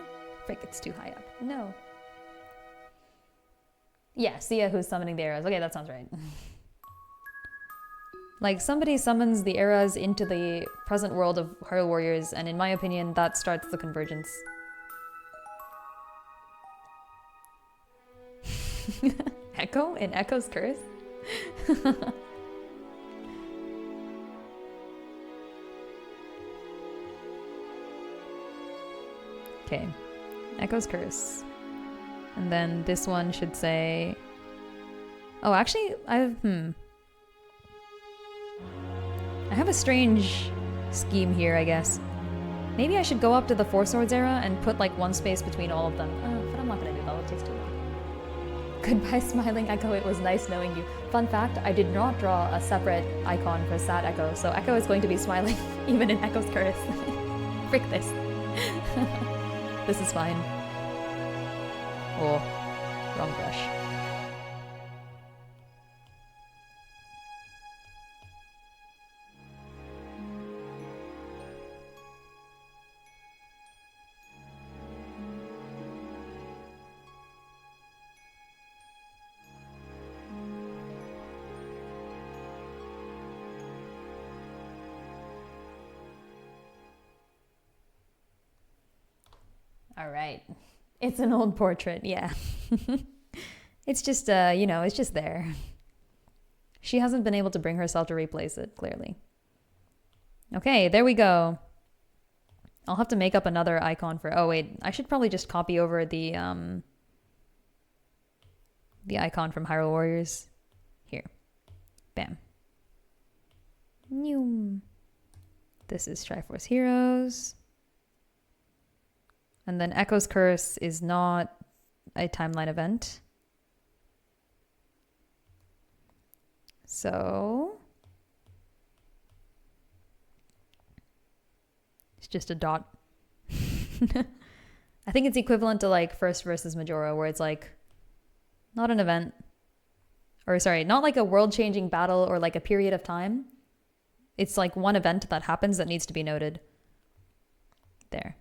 Frick, it's too high up. No. Yeah, Sia who's summoning the arrows. Okay, that sounds right. Like, somebody summons the eras into the present world of Hyrule Warriors, and in my opinion, that starts the convergence. Echo? In Echo's Curse? Okay. Echo's Curse. And then this one should say... Oh, actually, I have a strange scheme here, I guess. Maybe I should go up to the Four Swords era and put like one space between all of them. But I'm not gonna do that, it takes too long. Goodbye, smiling Echo, it was nice knowing you. Fun fact, I did not draw a separate icon for sad Echo, so Echo is going to be smiling even in Echo's Curse. Frick this. This is fine. Oh, wrong brush. All right. It's an old portrait, yeah. It's just, you know, it's just there. She hasn't been able to bring herself to replace it, clearly. Okay, there we go. I'll have to make up another icon for... Oh, wait. I should probably just copy over the icon from Hyrule Warriors. Here. Bam. Noom. This is Triforce Heroes. And then Echo's Curse is not a timeline event. So... it's just a dot. I think it's equivalent to like First versus Majora, where it's like not an event. Or sorry, not like a world-changing battle or like a period of time. It's like one event that happens that needs to be noted. There.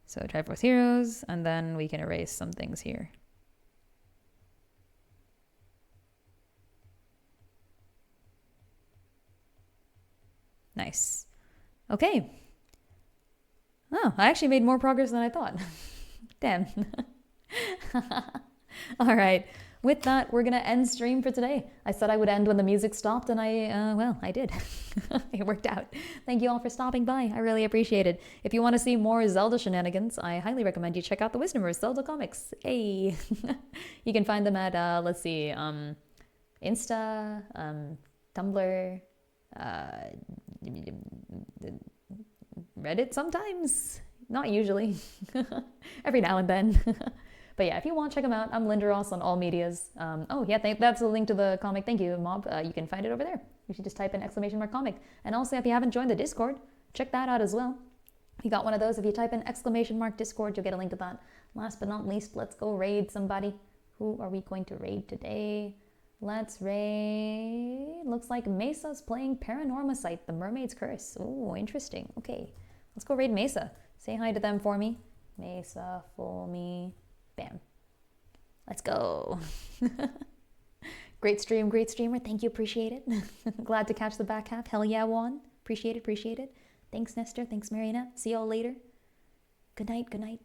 So Triforce Heroes, and then we can erase some things here. Nice. Okay. Oh, I actually made more progress than I thought. Damn. All right. With that, we're going to end stream for today. I said I would end when the music stopped, and well, I did. It worked out. Thank you all for stopping by. I really appreciate it. If you want to see more Zelda shenanigans, I highly recommend you check out the Wisdomverse Zelda comics. Hey! You can find them at, let's see, Insta, Tumblr, Reddit sometimes. Not usually. Every now and then. But yeah, if you want, check them out. I'm Lindaros on all medias. Oh yeah, that's a link to the comic. Thank you, Mob. You can find it over there. You should just type in !comic. And also, if you haven't joined the Discord, check that out as well. You got one of those. If you type in !Discord, you'll get a link to that. Last but not least, let's go raid somebody. Who are we going to raid today? Let's raid... Looks like Mesa's playing Paranormacite, the Mermaid's Curse. Oh, interesting. Okay, let's go raid Mesa. Say hi to them for me. Mesa for me. Bam. Let's go. Great stream, great streamer. Thank you, appreciate it. Glad to catch the back half. Hell yeah, Juan. Appreciate it, appreciate it. Thanks, Nestor. Thanks, Marionette. See y'all later. Good night, good night.